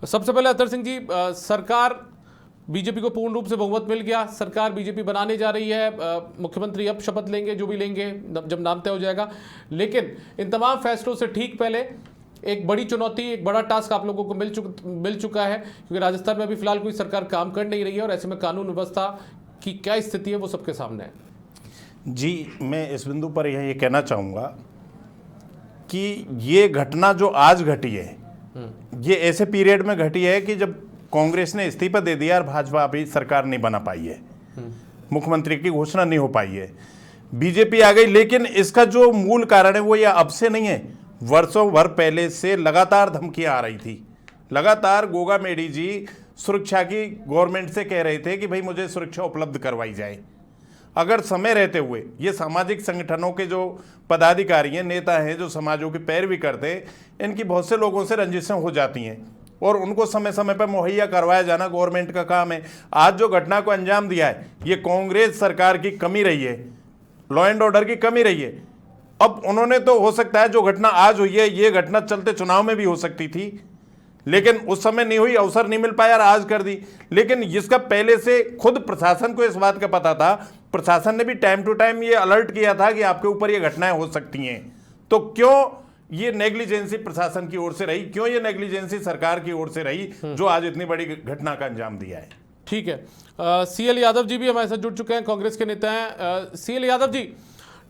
सबसे पहले अतर सिंह जी, सरकार बीजेपी को पूर्ण रूप से बहुमत मिल गया, सरकार बीजेपी बनाने जा रही है, मुख्यमंत्री अब शपथ लेंगे जो भी लेंगे जब नाम तय हो जाएगा। लेकिन इन तमाम फैसलों से ठीक पहले एक बड़ी चुनौती, एक बड़ा टास्क आप लोगों को मिल चुका है, क्योंकि राजस्थान में अभी फिलहाल कोई सरकार काम कर नहीं रही है और ऐसे में कानून व्यवस्था की क्या स्थिति है वो सबके सामने है। जी, मैं इस बिंदु पर यह कहना चाहूँगा कि ये घटना जो आज घटी है, ये ऐसे पीरियड में घटी है कि जब कांग्रेस ने इस्तीफा दे दिया और भाजपा अभी सरकार नहीं बना पाई है, मुख्यमंत्री की घोषणा नहीं हो पाई है, बीजेपी आ गई। लेकिन इसका जो मूल कारण है वो ये अब से नहीं है, वर्षों भर पहले से लगातार धमकियां आ रही थी। लगातार गोगा मेडी जी सुरक्षा की गवर्नमेंट से कह रहे थे कि भाई मुझे सुरक्षा उपलब्ध करवाई जाए। अगर समय रहते हुए ये सामाजिक संगठनों के जो पदाधिकारी हैं, नेता हैं, जो समाजों की पैरवी करते, इनकी बहुत से लोगों से रंजिशें हो जाती हैं और उनको समय समय पर मुहैया करवाया जाना गवर्नमेंट का काम है। आज जो घटना को अंजाम दिया है ये कांग्रेस सरकार की कमी रही है, लॉ एंड ऑर्डर की कमी रही है। अब उन्होंने तो हो सकता है जो घटना आज हुई है ये घटना चलते चुनाव में भी हो सकती थी, लेकिन उस समय नहीं हुई, अवसर नहीं मिल पाया और आज कर दी। लेकिन जिसका पहले से खुद प्रशासन को इस बात का पता था, प्रशासन ने भी टाइम टू टाइम ये अलर्ट किया था कि आपके ऊपर ये घटनाएं हो सकती हैं, तो क्यों ये नेग्लिजेंसी प्रशासन की ओर से रही, क्यों ये नेग्लिजेंसी सरकार की ओर से रही जो आज इतनी बड़ी घटना का अंजाम दिया है। ठीक है, सीएल यादव जी भी हमारे साथ जुड़ चुके हैं, कांग्रेस के नेता हैं। सीएल यादव जी,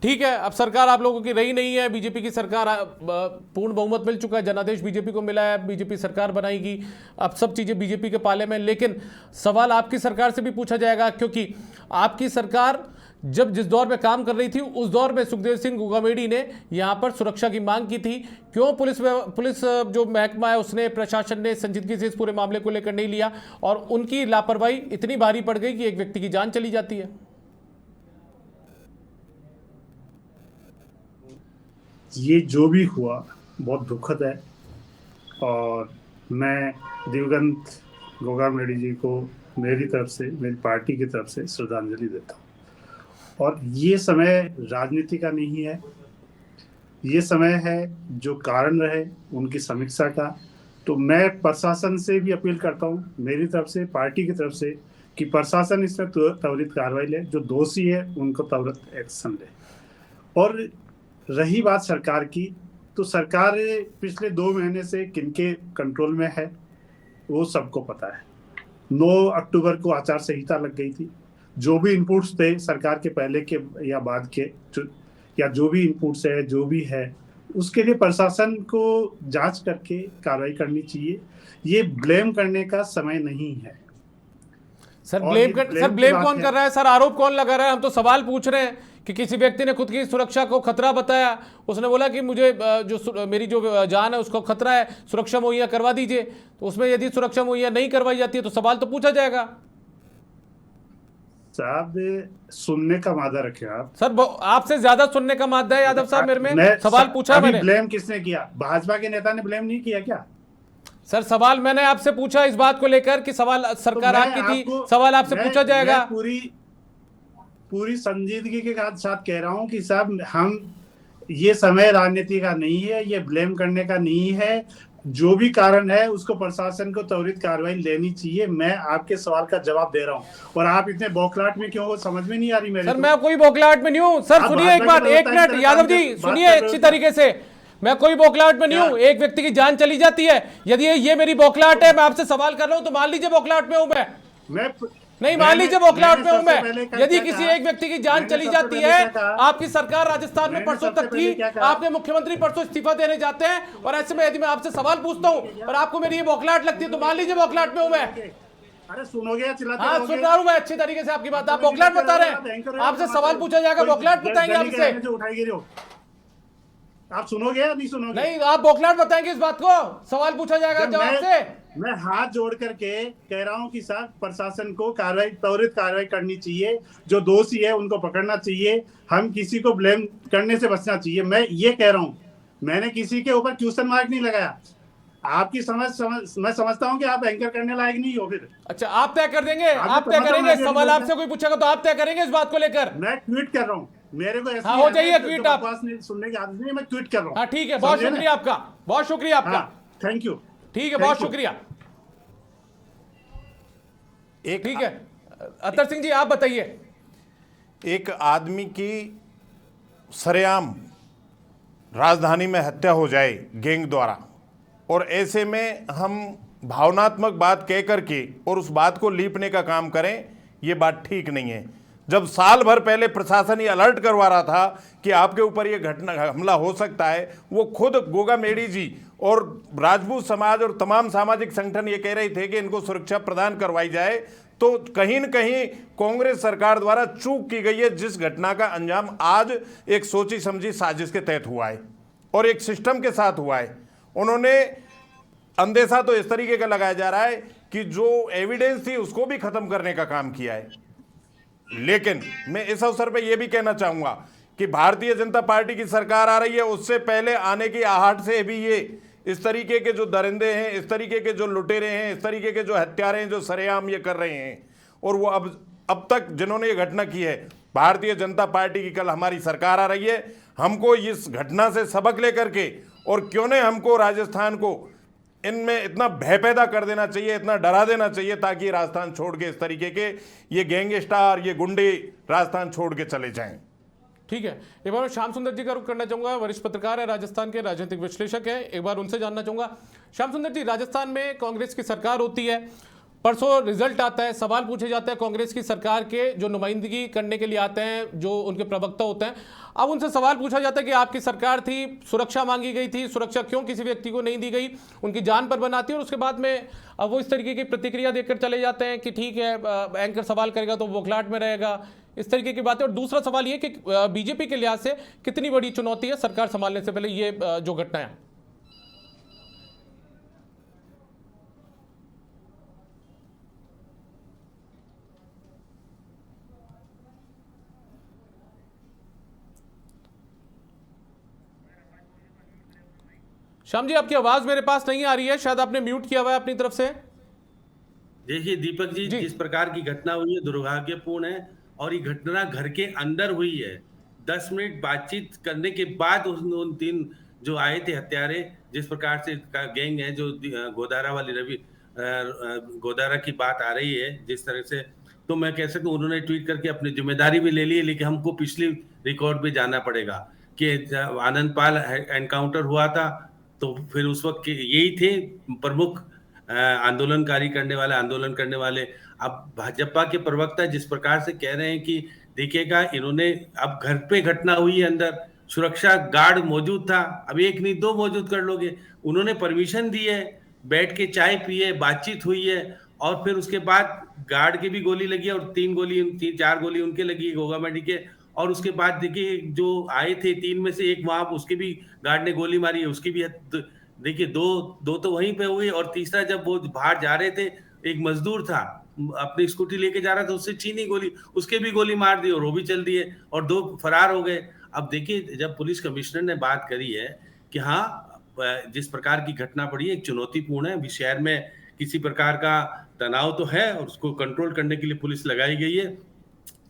ठीक है, अब सरकार आप लोगों की रही नहीं है, बीजेपी की सरकार पूर्ण बहुमत मिल चुका है, जनादेश बीजेपी को मिला है, बीजेपी सरकार बनाएगी, अब सब चीजें बीजेपी के पाले में। लेकिन सवाल आपकी सरकार से भी पूछा जाएगा, क्योंकि आपकी सरकार जब जिस दौर में काम कर रही थी उस दौर में सुखदेव सिंह गोगामेडी ने यहां पर सुरक्षा की मांग की थी। क्यों पुलिस जो महकमा है उसने, प्रशासन ने संजीदगी से इस पूरे मामले को लेकर नहीं लिया और उनकी लापरवाही इतनी भारी पड़ गई कि एक व्यक्ति की जान चली जाती है। ये जो भी हुआ बहुत दुखद है और मैं दिवंगत गोगामेडी जी को मेरी तरफ से, मेरी पार्टी की तरफ से श्रद्धांजलि देता हूँ। और ये समय राजनीति का नहीं है, ये समय है जो कारण रहे उनकी समीक्षा का। तो मैं प्रशासन से भी अपील करता हूँ, मेरी तरफ से, पार्टी की तरफ से, कि प्रशासन इसमें त्वरित कार्रवाई ले, जो दोषी है उनको त्वरित एक्शन ले। और रही बात सरकार की, तो सरकार पिछले 2 महीने से किनके कंट्रोल में है वो सबको पता है। 9 अक्टूबर को आचार संहिता लग गई थी। जो भी इनपुट्स थे सरकार के पहले के या बाद के, या जो भी इनपुट्स है, जो भी है, उसके लिए प्रशासन को जांच करके कार्रवाई करनी चाहिए। ये ब्लेम करने का समय नहीं है। सर ब्लेम कौन कर रहा है? सर आरोप कौन लगा रहा है? हम तो सवाल पूछ रहे हैं कि किसी व्यक्ति ने खुद की सुरक्षा को खतरा बताया, उसने बोला कि मुझे मेरी जो जान है उसको खतरा है, सुरक्षा मुहैया करवा दीजिए। तो उसमें यदि सुरक्षा मुहैया नहीं करवाई जाती है तो सवाल तो पूछा जाएगा। साहब सुनने का मादा रखे आप। सर आपसे ज्यादा सुनने का मादा है यादव साहब, मेरे में सवाल पूछा मैंने। ब्लेम किसने किया? भाजपा के नेता ने ब्लेम नहीं किया क्या? सर सवाल मैंने आपसे पूछा इस बात को लेकर कि सवाल सरकार आपकी थी, सवाल आपसे पूछा जाएगा। पूरी संजीदगी के साथ कह रहा हूं कि साहब हम, ये समय राजनीति का नहीं है, ये ब्लेम करने का नहीं है। जो भी कारण है उसको प्रशासन को त्वरित कार्रवाई लेनी चाहिए। मैं आपके सवाल का जवाब दे रहा हूं और आप इतने बौखलाहट में क्यों हो समझ में नहीं आ रही मेरे। सर मैं कोई बौखलाहट में नहीं हूं। सर सुनिए एक बात, 1 मिनट यादव जी सुनिए अच्छी तरीके से। मैं कोई बौखलाहट में नहीं हूं, एक व्यक्ति की जान चली जाती है। यदि ये मेरी बौखलाहट है, मैं आपसे सवाल कर रहा हूं, तो मान लीजिए बौखलाहट में हूं मैं नहीं, मान लीजिए बौखलाहट में हूं मैं। यदि किसी एक व्यक्ति की जान चली जाती है, आपकी सरकार राजस्थान में परसों तक थी, आपके मुख्यमंत्री परसों इस्तीफा देने जाते हैं, और ऐसे में यदि मैं आपसे सवाल पूछता हूं और आपको मेरी ये बौखलाहट लगती है, तो मान लीजिए बौखलाहट में हूं मैं। अरे सुनोगे? हाँ सुन रहा हूं मैं अच्छी तरीके से आपकी बात। आप बौखलाहट बता रहे हैं, आपसे सवाल पूछा जाएगा, बौखलाहट बताएंगे आपसे। उठाई गिरी हो, आप सुनोगे या नहीं सुनोगे? नहीं, आप बौखलाहट बताएंगे इस बात को, सवाल पूछा जाएगा जवाब से। मैं हाथ जोड़ करके कह रहा हूं कि साहब प्रशासन को त्वरित कार्रवाई करनी चाहिए, जो दोषी है उनको पकड़ना चाहिए, हम किसी को ब्लेम करने से बचना चाहिए। मैं ये कह रहा हूं, मैंने किसी के ऊपर क्वेश्चन मार्क नहीं लगाया। आपकी मैं समझता हूं कि आप एंकर करने लायक नहीं हो फिर। अच्छा, आप तय कर देंगे, आप तय करेंगे, सवाल आपसे कोई पूछेगा तो आप तय करेंगे इस बात को लेकर। मैं ट्वीट कर रहा हूं, मेरे को ऐसा हो जाइए ट्वीट आप सुनने की आदत नहीं, मैं ट्वीट कर रहा हूं। हाँ ठीक है, बहुत शुक्रिया आपका, बहुत शुक्रिया आपका, थैंक यू। ठीक है, बहुत शुक्रिया। ठीक है, अतर सिंह जी आप बताइए। एक आदमी की सरेआम राजधानी में हत्या हो जाए गैंग द्वारा, और ऐसे में हम भावनात्मक बात कह करके और उस बात को लीपने का काम करें, ये बात ठीक नहीं है। जब साल भर पहले प्रशासन ये अलर्ट करवा रहा था कि आपके ऊपर ये घटना हमला हो सकता है, वो खुद गोगा मेडी जी और राजपूत समाज और तमाम सामाजिक संगठन ये कह रहे थे कि इनको सुरक्षा प्रदान करवाई जाए, तो कहीं न कहीं कांग्रेस सरकार द्वारा चूक की गई है। जिस घटना का अंजाम आज एक सोची समझी साजिश के तहत हुआ है और एक सिस्टम के साथ हुआ है, उन्होंने अंदेशा तो इस तरीके का लगाया जा रहा है कि जो एविडेंस थी उसको भी खत्म करने का काम किया है। लेकिन मैं इस अवसर पे ये भी कहना चाहूंगा कि भारतीय जनता पार्टी की सरकार आ रही है, उससे पहले आने की आहट से भी ये इस तरीके के जो दरिंदे हैं, इस तरीके के जो लुटेरे हैं, इस तरीके के जो हत्यारे हैं, जो सरेआम ये कर रहे हैं, और वो अब तक जिन्होंने ये घटना की है, भारतीय जनता पार्टी की कल हमारी सरकार आ रही है। हमको इस घटना से सबक लेकर के, और क्यों नहीं हमको राजस्थान को इनमें इतना भय पैदा कर देना चाहिए, इतना डरा देना चाहिए, ताकि राजस्थान छोड़ के इस तरीके के ये गैंगस्टर, ये गुंडे राजस्थान छोड़ के चले जाएं। ठीक है, एक बार श्याम सुंदर जी का रुख करना चाहूंगा, वरिष्ठ पत्रकार है, राजस्थान के राजनीतिक विश्लेषक है, एक बार उनसे जानना चाहूंगा। श्याम सुंदर जी, राजस्थान में कांग्रेस की सरकार होती है, परसों रिजल्ट आता है, सवाल पूछे जाते हैं कांग्रेस की सरकार के जो नुमाइंदगी करने के लिए आते हैं, जो उनके प्रवक्ता होते हैं। अब उनसे सवाल पूछा जाता है कि आपकी सरकार थी, सुरक्षा मांगी गई थी, सुरक्षा क्यों किसी व्यक्ति को नहीं दी गई, उनकी जान पर बनाती है, और उसके बाद में अब वो इस तरीके की प्रतिक्रिया देकर चले जाते हैं कि ठीक है, एंकर सवाल करेगा तो बौखलाहट में रहेगा, इस तरीके की बातें। और दूसरा सवाल ये कि बीजेपी के लिहाज से कितनी बड़ी चुनौती है सरकार संभालने से पहले ये जो घटनाएं। श्याम जी, आपकी आवाज मेरे पास नहीं आ रही है, शायद आपने म्यूट किया हुआ है अपनी तरफ से। देखिए दीपक जी, जिस प्रकार की घटना हुई है दुर्भाग्यपूर्ण है, और ये घटना घर के अंदर हुई है। 10 मिनट बातचीत करने के बाद उन 3 जो आए थे हत्यारे, जिस प्रकार से गैंग है, जो गोदारा वाली गोदारा की बात आ रही है जिस तरह से, तो मैं कह सकता हूँ उन्होंने ट्वीट करके अपनी जिम्मेदारी भी ले ली है। लेकिन हमको पिछली रिकॉर्ड पे जाना पड़ेगा कि आनंद पाल एनकाउंटर हुआ था, तो फिर उस वक्त यही थे प्रमुख आंदोलन करने वाले। अब भाजपा के प्रवक्ता जिस प्रकार से कह रहे हैं कि देखिएगा, इन्होंने अब घर पे घटना हुई है, अंदर सुरक्षा गार्ड मौजूद था, अब 1 नहीं 2 मौजूद कर लोगे। उन्होंने परमिशन दी है, बैठ के चाय पिए, बातचीत हुई है, और फिर उसके बाद गार्ड की भी गोली लगी है, और 4 गोली उनके लगी गोगा मेडी के। और उसके बाद देखिए जो आए थे 3 में से 1 वहां उसके भी गार्ड ने गोली मारी है, उसकी भी देखिए दो तो वहीं पे हुई, और तीसरा जब वो बाहर जा रहे थे, एक मजदूर था अपनी स्कूटी लेके जा रहा था, उससे छीनी गोली, उसके भी गोली मार दी और वो भी चल दिए, और 2 फरार हो गए। अब देखिए, जब पुलिस कमिश्नर ने बात करी है कि हाँ, जिस प्रकार की घटना पड़ी है एक चुनौतीपूर्ण है, शहर में किसी प्रकार का तनाव तो है, और उसको कंट्रोल करने के लिए पुलिस लगाई गई है।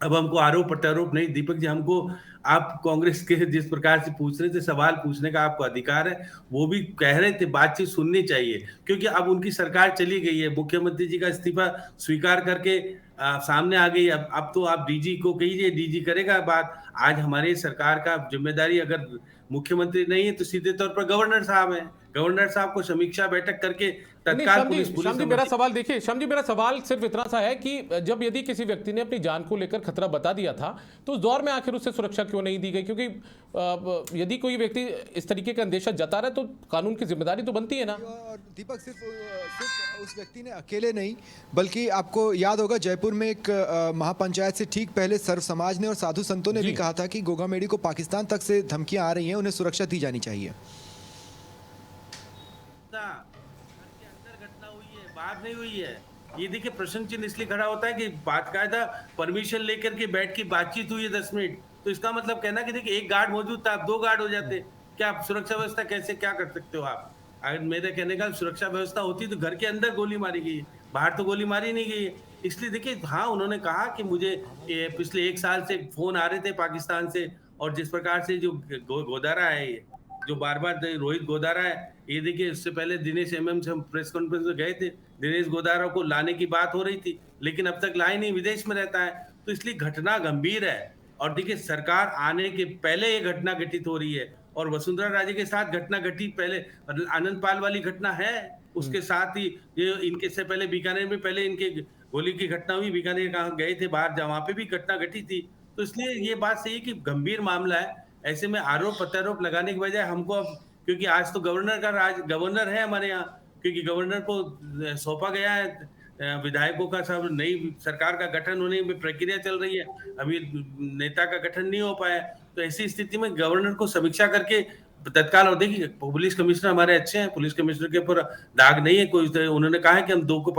अब हमको आरोप प्रत्यारोप नहीं, दीपक जी, हमको आप कांग्रेस के जिस प्रकार से पूछ रहे थे, सवाल पूछने का आपको अधिकार है, वो भी कह रहे थे बातचीत सुननी चाहिए, क्योंकि अब उनकी सरकार चली गई है, मुख्यमंत्री जी का इस्तीफा स्वीकार करके सामने आ गई। अब तो आप डीजी को कहिए, डीजी करेगा बात। आज हमारी सरकार का जिम्मेदारी, अगर मुख्यमंत्री नहीं है तो सीधे तौर पर गवर्नर साहब है, गवर्नर साहब को समीक्षा बैठक करके तत्काल श्याम जी, मेरा सवाल देखिए, श्याम जी, मेरा सवाल सिर्फ इतना सा है कि जब यदि किसी व्यक्ति ने अपनी जान को लेकर खतरा बता दिया था, तो उस दौर में आखिर उसे सुरक्षा क्यों नहीं दी गई? क्योंकि यदि कोई व्यक्ति इस तरीके का अंदेशा जता रहा है तो कानून की जिम्मेदारी तो बनती है ना। और दीपक, सिर्फ उस व्यक्ति ने अकेले नहीं, बल्कि आपको याद होगा जयपुर में एक महापंचायत से ठीक पहले सर्व समाज ने और साधु संतों ने भी कहा था कि गोगा मेडी को पाकिस्तान तक से धमकियां आ रही हैं, उन्हें सुरक्षा दी जानी चाहिए। घटना हुई है, बात नहीं हुई है। ये देखिए, प्रश्न चिन्ह इसलिए खड़ा होता है कि बाकायदा परमिशन लेकर के बैठ के बातचीत हुई है 10 मिनट, तो इसका मतलब कहना कि देखिए 1 गार्ड मौजूद था, अब 2 गार्ड हो जाते, क्या सुरक्षा व्यवस्था कैसे क्या कर सकते हो आप? अगर मेरे कहने का सुरक्षा व्यवस्था होती तो घर के अंदर गोली मारी गई, बाहर तो गोली मारी नहीं गई। इसलिए देखिए, हाँ, उन्होंने कहा कि मुझे पिछले 1 साल से फोन आ रहे थे पाकिस्तान से, और जिस प्रकार से जो गोदारा है जो बार बार रोहित गोदारा है, ये देखिए इससे पहले दिनेश एमएम से हम प्रेस कॉन्फ्रेंस में गए थे, दिनेश गोदारा को लाने की बात हो रही थी, लेकिन अब तक लाए नहीं, विदेश में रहता है। तो इसलिए घटना गंभीर है। और देखिए सरकार आने के पहले ये घटना घटित हो रही है, और वसुंधरा राजे के साथ घटना घटी पहले, आनंद पाल वाली घटना है, उसके साथ ही ये इनके से पहले बीकानेर में पहले इनके गोली की घटना हुई, बीकानेर कहाँ गए थे बाहर, वहां पे भी घटना घटी थी। तो इसलिए ये बात सही है कि गंभीर मामला है। ऐसे में आरोप प्रत्यारोप लगाने के बजाय हमको अब, क्योंकि आज तो गवर्नर है हमारे यहाँ, क्योंकि गवर्नर को सौंपा गया है विधायकों का, सब नई सरकार का गठन होने में प्रक्रिया चल रही है, अभी नेता का गठन नहीं हो पाया। तो ऐसी स्थिति में गवर्नर को समीक्षा करके तत्काल, और देखिए पुलिस कमिश्नर हमारे अच्छे हैं, पुलिस कमिश्नर के ऊपर दाग नहीं है कोई, तो उन्होंने कहा है कि हम 2 को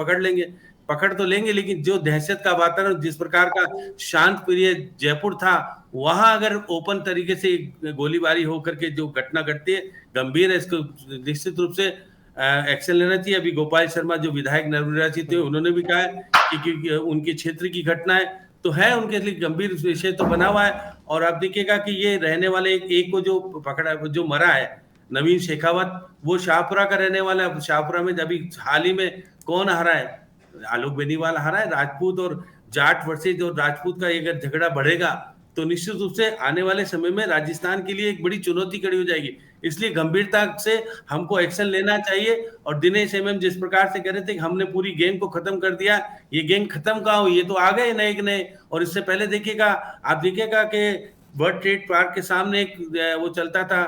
पकड़ तो लेंगे, लेकिन जो दहशत का वातावरण, जिस प्रकार का शांत प्रिय जयपुर था, वहां अगर ओपन तरीके से गोलीबारी होकर के जो घटना घटती है, गंभीर है। इसको निश्चित रूप से एक्शन लेना चाहिए। अभी गोपाल शर्मा जो विधायक नवनिर्वाचित थे, उन्होंने भी कहा है कि उनके क्षेत्र की घटना है, तो है उनके लिए गंभीर विषय तो बना हुआ है। और आप देखिएगा कि ये रहने वाले एक को जो पकड़ा, जो मरा है नवीन शेखावत, वो शाहपुरा का रहने वाला है। शाहपुरा में अभी हाल ही में कौन हारा है, आलोक बेनीवाल हारा है। राजपूत और जाट वर्सेज और राजपूत का अगर झगड़ा बढ़ेगा तो निश्चित रूप से आने वाले समय में राजस्थान के लिए एक बड़ी चुनौती खड़ी हो जाएगी। इसलिए गंभीरता से हमको एक्शन लेना चाहिए। और दिनेश एमएम जिस प्रकार से कह रहे थे कि हमने पूरी गैंग को खत्म कर दिया, ये गैंग खत्म कहाँ हुई, ये तो आ गए नए। और इससे पहले देखिएगा, आप देखिएगा कि वर्ल्ड ट्रेड पार्क के सामने एक वो चलता था,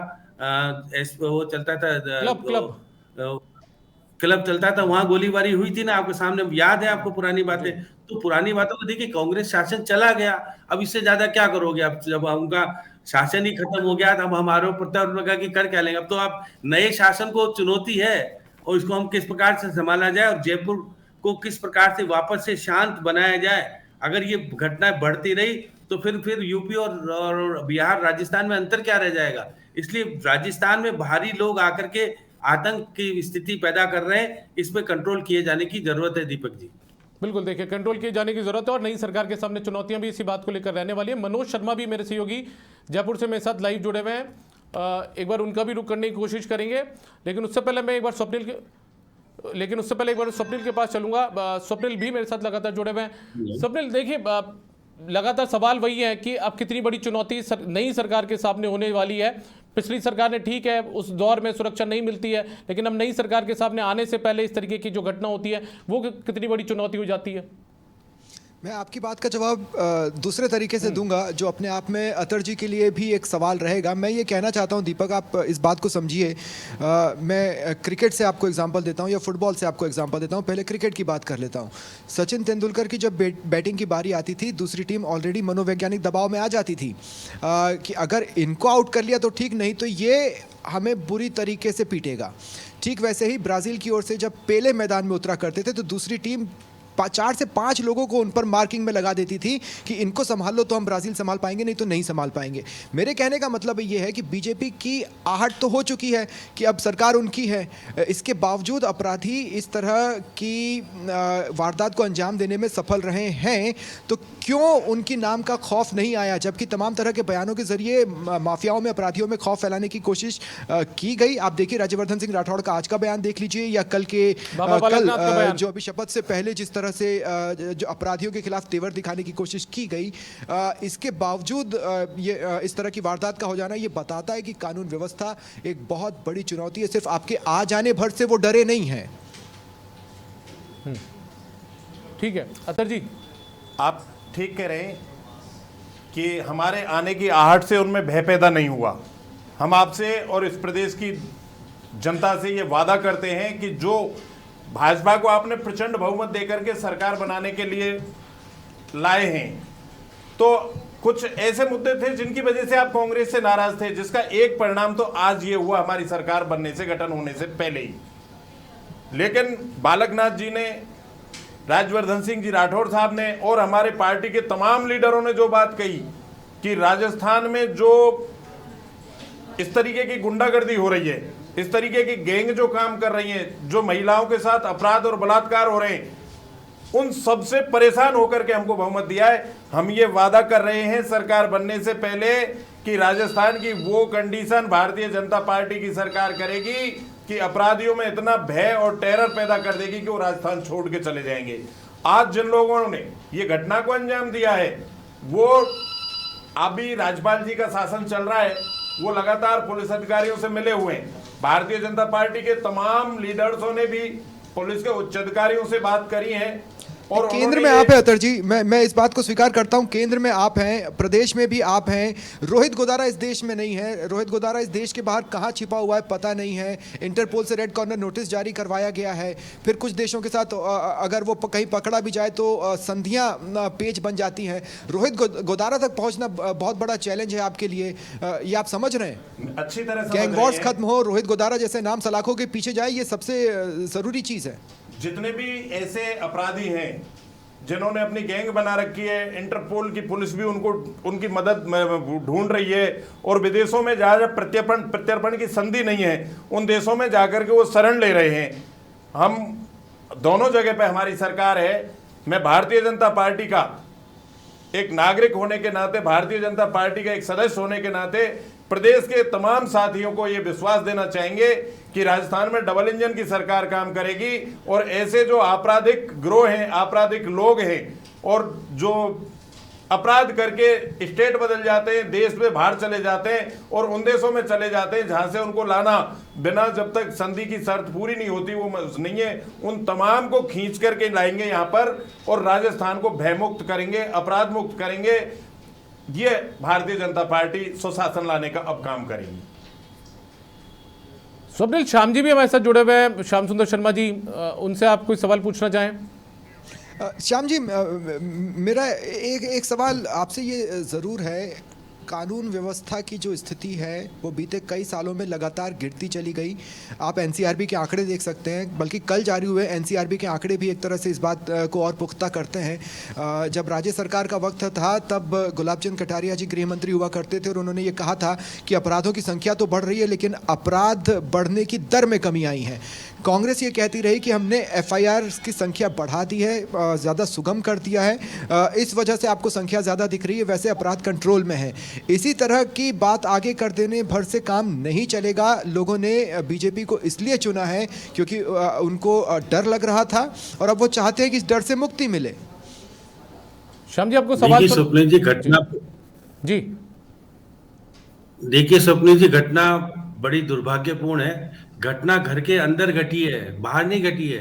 क्लब चलता था, वहां गोलीबारी हुई थी ना, आपके सामने याद है आपको पुरानी बातें। तो पुरानी बातों को देखिए, कांग्रेस शासन चला गया, अब इससे ज्यादा क्या करोगे आप, जब उनका शासन ही खत्म हो गया, तब हम आरोप प्रत्यारोप लगा के कर क्या लेंगे। अब तो आप नए शासन को चुनौती है, और इसको हम किस प्रकार से संभाला जाए, और जयपुर को किस प्रकार से वापस से शांत बनाया जाए। अगर ये घटनाएं बढ़ती रही तो फिर यूपी और बिहार, राजस्थान में अंतर क्या रह जाएगा। इसलिए राजस्थान में बाहरी लोग आकर के आतंक की स्थिति पैदा कर रहे हैं, इस पे कंट्रोल किए जाने की जरूरत है दीपक जी। बिल्कुल, देखिए कंट्रोल किए जाने की जरूरत है, और नई सरकार के सामने चुनौतियां भी इसी बात को लेकर रहने वाली है। मनोज शर्मा भी मेरे सहयोगी जयपुर से मेरे साथ लाइव जुड़े हुए हैं, एक बार उनका भी रुख करने की कोशिश करेंगे, लेकिन उससे पहले मैं एक बार स्वप्निल के पास चलूंगा। स्वप्निल भी मेरे साथ लगातार जुड़े हुए हैं। स्वप्निल, देखिए लगातार सवाल वही है कि अब कितनी बड़ी चुनौती नई सरकार के सामने होने वाली है। पिछली सरकार ने, ठीक है, उस दौर में सुरक्षा नहीं मिलती है, लेकिन अब नई सरकार के सामने आने से पहले इस तरीके की जो घटना होती है, वो कितनी बड़ी चुनौती हो जाती है। मैं आपकी बात का जवाब दूसरे तरीके से दूंगा, जो अपने आप में अतर जी के लिए भी एक सवाल रहेगा। मैं ये कहना चाहता हूं दीपक, आप इस बात को समझिए। मैं क्रिकेट से आपको एग्जांपल देता हूं या फुटबॉल से आपको एग्जांपल देता हूं। पहले क्रिकेट की बात कर लेता हूं। सचिन तेंदुलकर की जब बैटिंग की बारी आती थी, दूसरी टीम ऑलरेडी मनोवैज्ञानिक दबाव में आ जाती थी कि अगर इनको आउट कर लिया तो ठीक, नहीं तो ये हमें बुरी तरीके से पीटेगा। ठीक वैसे ही ब्राज़ील की ओर से जब पेले मैदान में उतरा करते थे, तो दूसरी टीम 4 से 5 लोगों को उन पर मार्किंग में लगा देती थी कि इनको संभाल लो तो हम ब्राज़ील संभाल पाएंगे, नहीं तो नहीं संभाल पाएंगे। मेरे कहने का मतलब ये है कि बीजेपी की आहट तो हो चुकी है कि अब सरकार उनकी है, इसके बावजूद अपराधी इस तरह की वारदात को अंजाम देने में सफल रहे हैं, तो क्यों उनकी नाम का खौफ नहीं आया, जबकि तमाम तरह के बयानों के जरिए माफियाओं में, अपराधियों में खौफ फैलाने की कोशिश की गई। आप देखिए राज्यवर्धन सिंह राठौड़ का आज का बयान देख लीजिए, या कल जो अभी शपथ से पहले जिस तरह से जो अपराधियों के खिलाफ तेवर दिखाने की कोशिश की गई, इसके बावजूद ये इस तरह की वारदात का हो जाना, ये बताता है कि कानून व्यवस्था एक बहुत बड़ी चुनौती है। सिर्फ आपके आ जाने भर से वो डरे नहीं है। ठीक है अतर जी, आप ठीक कह रहे हैं कि हमारे आने की आहट से उनमें भय पैदा नहीं हुआ। हम आपसे और इस प्रदेश की जनता से ये वादा करते हैं कि जो भाजपा को आपने प्रचंड बहुमत देकर के सरकार बनाने के लिए लाए हैं, तो कुछ ऐसे मुद्दे थे जिनकी वजह से आप कांग्रेस से नाराज थे, जिसका एक परिणाम तो आज ये हुआ हमारी सरकार बनने से, गठन होने से पहले ही। लेकिन बालकनाथ जी ने, राज्यवर्धन सिंह जी राठौड़ साहब ने और हमारे पार्टी के तमाम लीडरों ने जो बात कही कि राजस्थान में जो इस तरीके की गुंडागर्दी हो रही है, इस तरीके की गैंग जो काम कर रही है, जो महिलाओं के साथ अपराध और बलात्कार हो रहे हैं, उन सबसे परेशान होकर के हमको बहुमत दिया है। हम ये वादा कर रहे हैं सरकार बनने से पहले कि राजस्थान की वो कंडीशन भारतीय जनता पार्टी की सरकार करेगी कि अपराधियों में इतना भय और टेरर पैदा कर देगी कि वो राजस्थान छोड़ के चले जाएंगे। आज जिन लोगों ने ये घटना को अंजाम दिया है, वो अभी राज्यपाल जी का शासन चल रहा है, वो लगातार पुलिस अधिकारियों से मिले हुए हैं। भारतीय जनता पार्टी के तमाम लीडर्सों ने भी पुलिस के उच्च अधिकारियों से बात करी है। और केंद्र में आप हैं अतर जी, मैं इस बात को स्वीकार करता हूं, केंद्र में आप हैं, प्रदेश में भी आप हैं। रोहित गोदारा इस देश में नहीं है, रोहित गोदारा इस देश के बाहर कहां छिपा हुआ है पता नहीं है। इंटरपोल से रेड कॉर्नर नोटिस जारी करवाया गया है। फिर कुछ देशों के साथ अगर वो कहीं पकड़ा भी जाए तो संधियां पेच बन जाती हैं। रोहित गोदारा तक पहुंचना बहुत बड़ा चैलेंज है आपके लिए, ये आप समझ रहे हैं? अच्छी तरह गैंग वॉर्स खत्म हो, रोहित गोदारा जैसे नाम सलाखों के पीछे जाए, ये सबसे जरूरी चीज है। जितने भी ऐसे अपराधी हैं जिन्होंने अपनी गैंग बना रखी है, इंटरपोल की पुलिस भी उनकी मदद ढूंढ रही है, और विदेशों में जहाँ प्रत्यर्पण की संधि नहीं है उन देशों में जाकर के वो शरण ले रहे हैं। हम दोनों जगह पे हमारी सरकार है। मैं भारतीय जनता पार्टी का एक नागरिक होने के नाते, भारतीय जनता पार्टी का एक सदस्य होने के नाते प्रदेश के तमाम साथियों को ये विश्वास देना चाहेंगे कि राजस्थान में डबल इंजन की सरकार काम करेगी, और ऐसे जो आपराधिक गिरोह हैं, आपराधिक लोग हैं, और जो अपराध करके स्टेट बदल जाते हैं, देश में बाहर चले जाते हैं और उन देशों में चले जाते हैं जहां से उनको लाना बिना जब तक संधि की शर्त पूरी नहीं होती वो नहीं है, उन तमाम को खींच करके लाएंगे यहाँ पर और राजस्थान को भयमुक्त करेंगे, अपराध मुक्त करेंगे। ये भारतीय जनता पार्टी सुशासन लाने का अब काम करेगी। स्वप्निल, श्याम जी भी हमारे साथ जुड़े हुए हैं, श्याम सुंदर शर्मा जी, उनसे आप कोई सवाल पूछना चाहें? श्याम जी, मेरा एक सवाल आपसे ये ज़रूर है, कानून व्यवस्था की जो स्थिति है वो बीते कई सालों में लगातार गिरती चली गई। आप एनसीआरबी के आंकड़े देख सकते हैं, बल्कि कल जारी हुए एनसीआरबी के आंकड़े भी एक तरह से इस बात को और पुख्ता करते हैं। जब राज्य सरकार का वक्त था तब गुलाब चंद कटारिया जी गृह मंत्री हुआ करते थे और उन्होंने ये कहा था कि अपराधों की संख्या तो बढ़ रही है लेकिन अपराध बढ़ने की दर में कमी आई है। कांग्रेस ये कहती रही कि हमने एफआईआर की संख्या बढ़ा दी है, ज़्यादा सुगम कर दिया है, इस वजह से आपको संख्या ज़्यादा दिख रही है, वैसे अपराध कंट्रोल में है। इसी तरह की बात आगे कर देने भर से काम नहीं चलेगा। लोगों ने बीजेपी को इसलिए चुना है क्योंकि उनको डर लग रहा था और अब वो चाहते हैं कि इस डर से मुक्ति मिले। श्याम जी, आपको सवाल स्वप्निल जी घटना जी देखिए, स्वप्निल जी घटना बड़ी दुर्भाग्यपूर्ण है। घटना घर के अंदर घटी है, बाहर नहीं घटी है।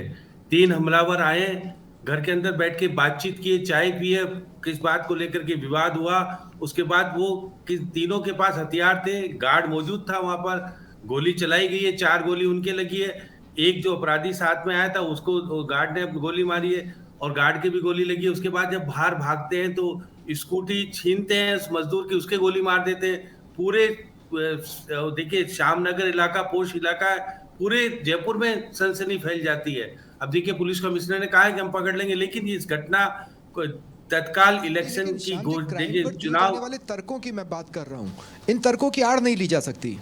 3 हमलावर आए, घर के अंदर बैठ के बातचीत किए, चाय पिए, किस बात को लेकर के विवाद हुआ। उसके बाद वो तीनों के पास हथियार थे, गार्ड मौजूद था वहां पर, गोली चलाई गई है, 4 गोली उनके लगी है। एक जो अपराधी साथ में आया था उसको गार्ड ने गोली मारी है और गार्ड के भी गोली लगी है। उसके बाद जब बाहर भागते हैं तो स्कूटी छीनते हैं उस मजदूर की, उसके गोली मार देते हैं। पूरे देखिए, श्यामनगर इलाका पोश इलाका है, पूरे जयपुर में सनसनी फैल जाती है। अब देखिए, पुलिस कमिश्नर ने कहा है कि हम पकड़ लेंगे, लेकिन इस घटना को तत्काल इलेक्शन की देखिए चुनाव वाले तर्कों की मैं बात कर रहा हूँ, इन तर्कों की आड़ नहीं ली जा सकती।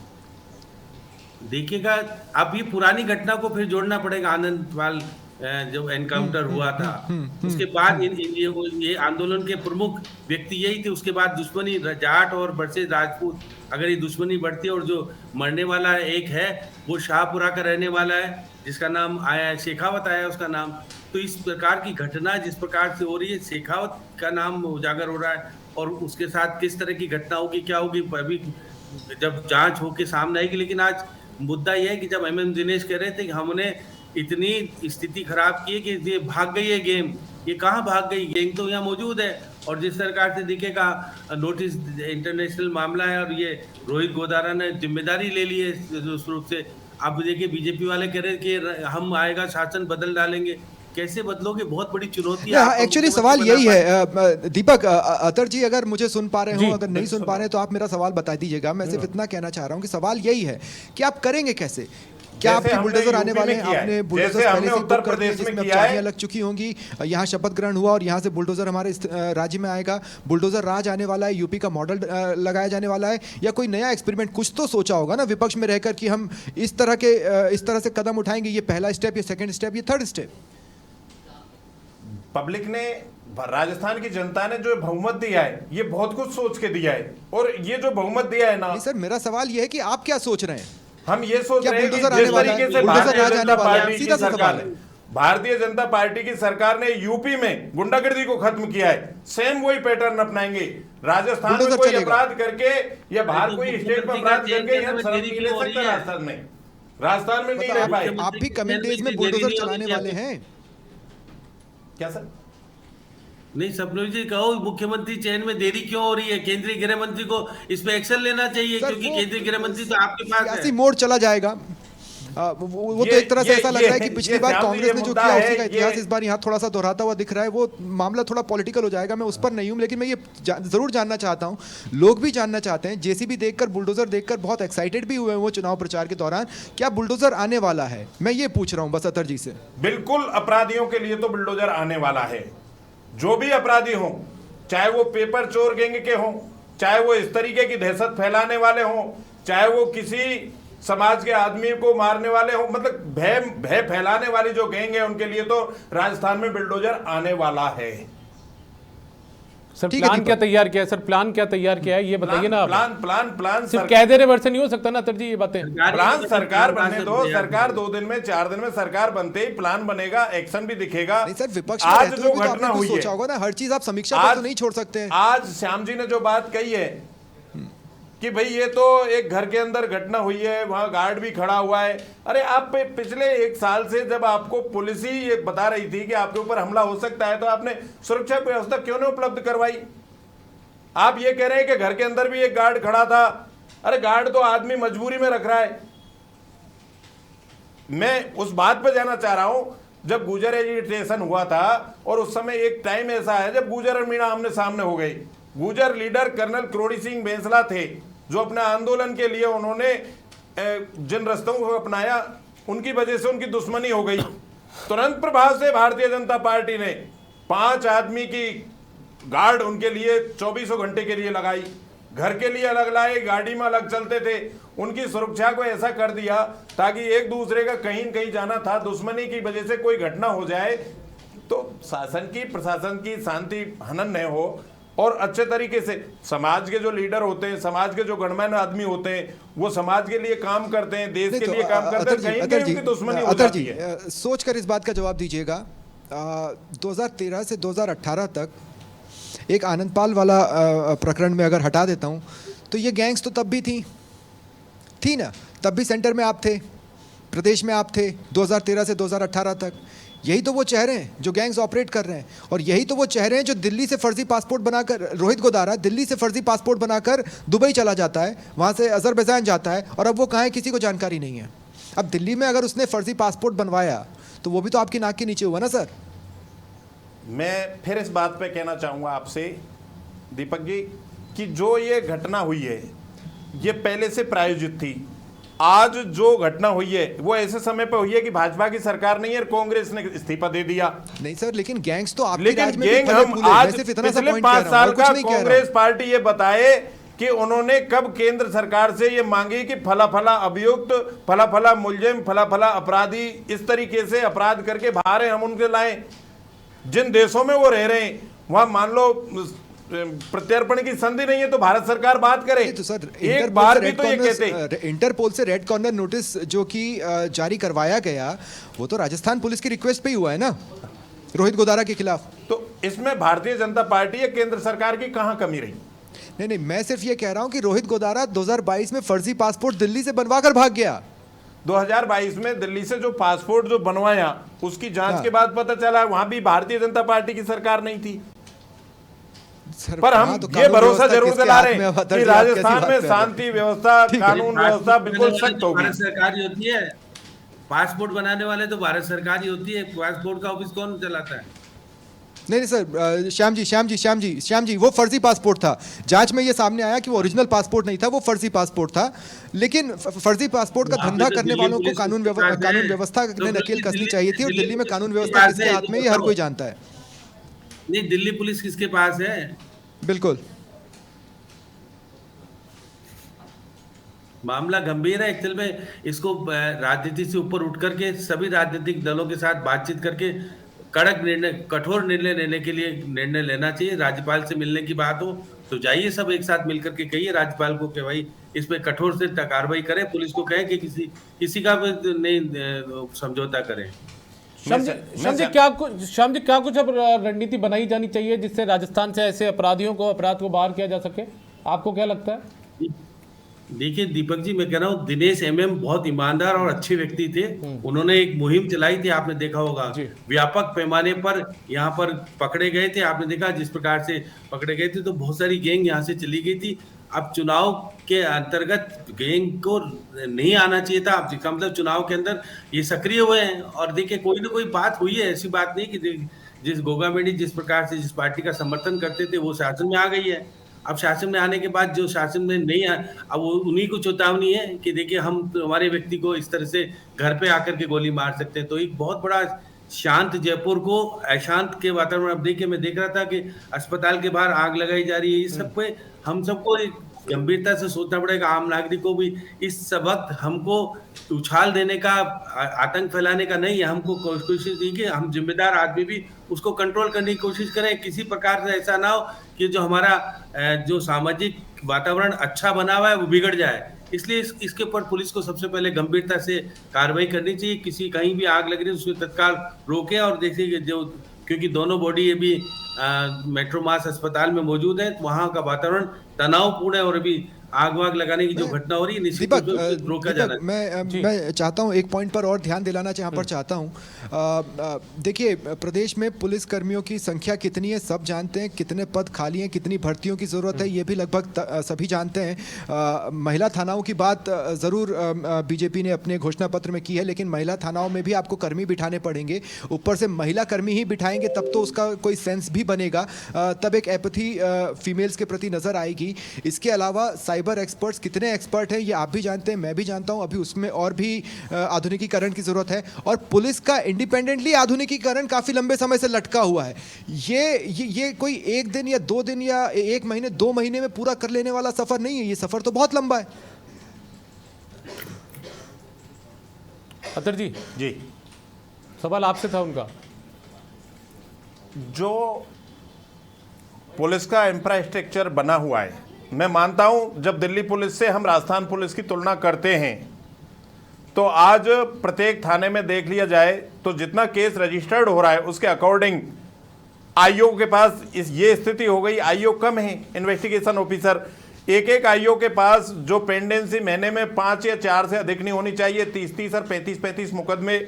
देखिएगा, अब ये पुरानी घटना को फिर जोड़ना पड़ेगा। आनंदपाल जो एनकाउंटर हुआ था उसके बाद ये आंदोलन के प्रमुख व्यक्ति यही थे। उसके बाद दुश्मनी जाट और वर्सेस राजपूत, अगर ये दुश्मनी बढ़ती है और जो मरने वाला एक है वो शाहपुरा का रहने वाला है जिसका नाम आया है शेखावत, आया उसका नाम। तो इस प्रकार की घटना जिस प्रकार से हो रही है, शेखावत का नाम उजागर हो रहा है और उसके साथ किस तरह की घटना होगी, क्या होगी, अभी जब जांच होके सामने आएगी। लेकिन आज मुद्दा यह है कि जब एमएम दिनेश कह रहे थे कि हमने इतनी स्थिति खराब की है कि ये भाग गई है गेम, ये कहाँ भाग गई, गैंग तो यहाँ मौजूद है। और जिस सरकार से दिखेगा नोटिस इंटरनेशनल मामला है और ये रोहित गोदारा ने जिम्मेदारी ले ली है उस रूप से। अब देखिए, बीजेपी वाले कह रहे कि हम आएगा शासन बदल डालेंगे, कैसे बदलोगे, बहुत बड़ी चुनौती है। एक्चुअली सवाल यही है दीपक, अतर जी अगर मुझे सुन पा रहे हो, अगर नहीं सुन पा रहे तो आप मेरा सवाल बता दीजिएगा। मैं सिर्फ इतना कहना चाह रहा हूँ कि सवाल यही है कि आप करेंगे कैसे, क्या आपके बुलडोजर आने वाले हैं? आपने बुलडोजर पहले से उत्तर प्रदेश में चाबियां लग चुकी होंगी, यहाँ शपथ ग्रहण हुआ और यहाँ से बुलडोजर हमारे राज्य में आएगा, बुलडोजर राज आने वाला है, यूपी का मॉडल लगाया जाने वाला है, या कोई नया एक्सपेरिमेंट कुछ तो सोचा होगा ना विपक्ष में रहकर कि हम इस तरह से कदम उठाएंगे, ये पहला स्टेप, ये सेकंड स्टेप, ये थर्ड स्टेप। पब्लिक ने, राजस्थान की जनता ने जो बहुमत दिया है, ये बहुत कुछ सोच के दिया है। और ये जो बहुमत दिया है ना, नहीं सर, मेरा सवाल ये है कि आप क्या सोच रहे हैं? हम ये सोच क्या रहे हैं कि बुलडोजर आने जिस वाला है? तरीके से बुलडोजर भारतीय आज आने जनता वाला है? पार्टी की सीधा सा सरकार सवाल है। ने, भारतीय जनता पार्टी की सरकार ने यूपी में गुंडागर्दी को खत्म किया है, सेम वही पैटर्न अपनाएंगे। राजस्थान में बुलडोजर कोई चलेगा। अपराध करके या बाहर कोई स्टेट पर अपराध करके हम शरण देरी नहीं क्यों ले हो रही सकते। है? राजस्थान में नहीं रह पाए। मतलब आप भी कमिंग डेज में बुलडोजर चलाने वाले हैं? क्या सर? नहीं सपनू जी, कहो मुख्यमंत्री चयन में देरी क्यों हो रही है? केंद्रीय गृह मंत्री को इस पे एक्शन लेना चाहिए, सर, क्योंकि वो केंद्रीय गृह मंत्री तो आपके पास सियासी है। मोड़ चला जाएगा। वो तो एक तरह से ऐसा लग रहा है कि पिछली बार कांग्रेस ने जो किया उसी का इतिहास इस बार यहाँ थोड़ा सा दोहराता हुआ दिख रहा है। वो मामला थोड़ा पॉलिटिकल हो जाएगा, मैं उस पर नहीं हूँ, लेकिन मैं ये जरूर जानना चाहता हूँ, लोग भी जानना चाहते हैं, जेसीबी देखकर, बुलडोजर देखकर बहुत एक्साइटेड भी हुए हैं वो चुनाव प्रचार के दौरान। क्या बुलडोजर आने वाला है? मैं ये पूछ रहा हूँ बस अतर जी से। बिल्कुल, अपराधियों के लिए तो बुलडोजर आने वाला है। जो भी अपराधी हों, चाहे वो पेपर चोर गैंग के हों, चाहे वो इस तरीके की दहशत फैलाने वाले हों, चाहे वो किसी समाज के आदमी को मारने वाले हों, मतलब भय फैलाने वाली जो गैंग है, उनके लिए तो राजस्थान में बुलडोजर आने वाला है। सर प्लान क्या तैयार किया है? सर प्लान क्या तैयार किया है ये बताइए ना। प्लान सिर्फ कह दे रहे वर्ष नहीं हो सकता ना अतर जी, ये बातें। प्लान सरकार बनने दो, सरकार 2 दिन में 4 दिन में सरकार बनते ही प्लान बनेगा, एक्शन भी दिखेगा। नहीं सर, विपक्ष में आज रहते जो हुए भी तो घटना आपने हुई कुछ है, सोचा होगा ना, हर चीज आप समीक्षा पर तो नहीं छोड़ सकते हैं। आज श्याम जी ने जो बात कही है कि भाई ये तो एक घर के अंदर घटना हुई है, वहां गार्ड भी खड़ा हुआ है। अरे आप पिछले 1 साल से जब आपको पुलिस ही ये बता रही थी कि आपके ऊपर हमला हो सकता है, तो आपने सुरक्षा व्यवस्था क्यों नहीं उपलब्ध करवाई? आप ये कह रहे हैं कि घर के अंदर भी एक गार्ड खड़ा था। अरे गार्ड तो आदमी मजबूरी में रख रहा है। मैं उस बात पर जाना चाह रहा हूं, जब गुजर एजिटेशन हुआ था और उस समय एक टाइम ऐसा है जब गुजर और मीणा आमने सामने हो गई। गुजर लीडर कर्नल क्रोड़ी सिंह बेंसला थे, जो अपने आंदोलन के लिए उन्होंने जिन रास्तों को अपनाया, उनकी वजह से उनकी दुश्मनी हो गई। तुरंत प्रभाव से भारतीय जनता पार्टी ने 5 आदमी की गार्ड उनके लिए 24 घंटे के लिए लगाई, घर के लिए अलग लाए, गाड़ी में अलग चलते थे। उनकी सुरक्षा को ऐसा कर दिया ताकि एक दूसरे का कहीं न कहीं जाना था, दुश्मनी की वजह से कोई घटना हो जाए तो शासन की, प्रशासन की शांति हनन न हो। और अच्छे तरीके से समाज के जो लीडर होते हैं, समाज के जो गणमान्य आदमी होते हैं, वो समाज के लिए काम करते हैं, देश के लिए काम करते हैं, कहीं कहीं उनकी दुश्मनी हो जाती है। सोच कर इस बात का जवाब दीजिएगा। 2013 से 2018 तक एक आनंदपाल वाला प्रकरण में अगर हटा देता हूं, तो ये गैंग्स तो तब भी थी ना, तब भी सेंटर में आप थे, प्रदेश में आप थे 2013 से 2018 तक। यही तो वो चेहरे हैं जो गैंग्स ऑपरेट कर रहे हैं, और यही तो वो चेहरे हैं जो दिल्ली से फर्जी पासपोर्ट बनाकर, रोहित गोदारा दिल्ली से फर्जी पासपोर्ट बनाकर दुबई चला जाता है, वहाँ से अजरबैजान जाता है, और अब वो कहाँ है किसी को जानकारी नहीं है। अब दिल्ली में अगर उसने फर्जी पासपोर्ट बनवाया तो वो भी तो आपकी नाक के नीचे हुआ ना सर। मैं फिर इस बात पे कहना चाहूँगा आपसे दीपक जी कि जो ये घटना हुई है ये पहले से प्रायोजित थी। आज जो घटना हुई है वो ऐसे समय पे हुई है कि भाजपा की सरकार नहीं है, कांग्रेस ने इस्तीफा दे दिया। नहीं सर, लेकिन गैंग्स तो आपके लेकिन राज में गैंग भी फले हम फूले हैं। आज मैं सिर्फ इतना सा पिछले पॉइंट 5 कह रहा हूं, साल और कुछ का नहीं कह रहा हूं। कांग्रेस पार्टी ये बताए कि उन्होंने कब केंद्र सरकार से ये मांगी कि फला फला अभियुक्त, फला फला मुलजिम, फला फला अपराधी इस तरीके से अपराध करके बाहर हैं, हम उनके लाए। जिन देशों में वो रह रहे हैं वहां मान लो प्रत्यर्पण की संधि नहीं है तो भारत सरकार बात करे। तो सर एक बार भी तो ये कहते, इंटरपोल से रेड कॉर्नर नोटिस जो कि जारी करवाया गया, वो तो राजस्थान पुलिस की रिक्वेस्ट पे ही हुआ है ना, रोहित गोदारा के खिलाफ। तो इसमें भारतीय जनता पार्टी या केंद्र सरकार की कहां कमी रही? नहीं, मैं सिर्फ ये कह रहा हूं कि रोहित गोदारा 2022 में फर्जी पासपोर्ट दिल्ली से बनवा कर भाग गया। 2022 में दिल्ली से जो पासपोर्ट जो बनवाया उसकी जांच के बाद पता चला वहां भी भारतीय जनता पार्टी की सरकार नहीं थी। पर हम तो ये भरोसा जरूर दिला रहे हैं कि कि राजस्थान में शांति व्यवस्था, कानून व्यवस्था बिल्कुल सख्त होगी। भारत सरकार ही होती है, पासपोर्ट बनाने वाले तो भारत सरकार ही होती है, पासपोर्ट का ऑफिस कौन चलाता है? नहीं सर, श्याम जी वो फर्जी पासपोर्ट था। जांच में ये सामने आया कि वो ओरिजिनल पासपोर्ट नहीं था, वो फर्जी पासपोर्ट था। लेकिन फर्जी पासपोर्ट का धंधा करने वालों को कानून व्यवस्था ने नकेल कसनी चाहिए थी, और दिल्ली में कानून व्यवस्था किसके हाथ में ये हर कोई जानता है। नहीं, दिल्ली पुलिस किसके पास है? बिल्कुल, मामला गंभीर है। एक्चुअल में इसको राजनीति से ऊपर उठ करके सभी राजनीतिक दलों के साथ बातचीत करके कड़क निर्णय, कठोर निर्णय लेने के लिए निर्णय लेना चाहिए। राज्यपाल से मिलने की बात हो तो जाइए, सब एक साथ मिलकर के कहिए राज्यपाल को कि भाई इस पे कठोर से कार्रवाई करें, पुलिस को कहें कि किसी का भी नहीं समझौता करें। श्याम जी क्या कुछ अब रणनीति बनाई जानी चाहिए जिससे राजस्थान से ऐसे अपराधियों को, अपराध को बाहर किया जा सके? आपको क्या लगता है? देखिए दीपक जी, मैं कह रहा हूँ दिनेश एमएम बहुत ईमानदार और अच्छे व्यक्ति थे। उन्होंने एक मुहिम चलाई थी, आपने देखा होगा, व्यापक पैमाने पर यहाँ पर पकड़े गए थे। आपने देखा जिस प्रकार से पकड़े गए थे, तो बहुत सारी गैंग यहाँ से चली गई थी। अब चुनाव के अंतर्गत गैंग को नहीं आना चाहिए था। अब इसका मतलब चुनाव के अंदर ये सक्रिय हुए हैं। और देखिए कोई ना कोई बात हुई है, ऐसी बात नहीं कि जिस गोगामेडी जिस प्रकार से जिस पार्टी का समर्थन करते थे वो शासन में आ गई है। अब शासन में आने के बाद जो शासन में नहीं आ, अब वो उन्हीं को चेतावनी है कि देखिए हम हमारे व्यक्ति को इस तरह से घर पे आकर के गोली मार सकते हैं। तो एक बहुत बड़ा शांत जयपुर को अशांत के वातावरण, अब देखिए मैं देख रहा था कि अस्पताल के बाहर आग लगाई जा रही है। इस सब पे हम सबको गंभीरता से सोचना पड़ेगा। आम नागरिक को भी इस वक्त हमको उछाल देने का, आतंक फैलाने का नहीं है। हमको कोशिश की कि हम जिम्मेदार आदमी भी उसको कंट्रोल करने की कोशिश करें। किसी प्रकार से ऐसा ना हो कि जो हमारा जो सामाजिक वातावरण अच्छा बना हुआ है वो बिगड़ जाए। इसलिए इसके ऊपर पुलिस को सबसे पहले गंभीरता से कार्रवाई करनी चाहिए। किसी कहीं भी आग लग रही है उसको तत्काल रोके। और देखिए जो, क्योंकि दोनों बॉडी अभी मेट्रो मास अस्पताल में मौजूद है, वहाँ का वातावरण तनावपूर्ण है और अभी आग वाग लगाने की जो घटना हो रही है निश्चित रूप से रोका जाना। मैं चाहता हूं एक पॉइंट पर और ध्यान दिलाना यहाँ पर चाहता हूं। देखिए प्रदेश में पुलिस कर्मियों की संख्या कितनी है सब जानते हैं, कितने पद खाली हैं, कितनी भर्तियों की जरूरत है ये भी लगभग सभी जानते हैं। महिला थानाओं की बात जरूर बीजेपी ने अपने घोषणा पत्र में की है, लेकिन महिला थानाओं में भी आपको कर्मी बिठाने पड़ेंगे। ऊपर से महिला कर्मी ही बिठाएंगे तब तो उसका कोई सेंस भी बनेगा, तब एक एपैथी फीमेल्स के प्रति नजर आएगी। इसके अलावा साइबर एक्सपर्ट्स कितने एक्सपर्ट हैं ये आप भी जानते हैं, मैं भी जानता हूं। अभी उसमें और भी आधुनिकीकरण की जरूरत है। और पुलिस का इंडिपेंडेंटली आधुनिकीकरण काफी लंबे समय से लटका हुआ है। ये कोई एक दिन या 2 दिन या 1 महीने 2 महीने में पूरा कर लेने वाला सफर नहीं है। ये सफर तो बहुत लंबा है। अतर जी जी, सवाल आपसे था उनका। जो पुलिस का इंफ्रास्ट्रक्चर बना हुआ है, मैं मानता हूं जब दिल्ली पुलिस से हम राजस्थान पुलिस की तुलना करते हैं तो आज प्रत्येक थाने में देख लिया जाए तो जितना केस रजिस्टर्ड हो रहा है उसके अकॉर्डिंग आईओ के पास ये स्थिति हो गई, आईओ कम है, इन्वेस्टिगेशन ऑफिसर एक आईओ के पास जो पेंडेंसी महीने में 5 या 4 से अधिक नहीं होनी चाहिए। 30 और 35 मुकदमे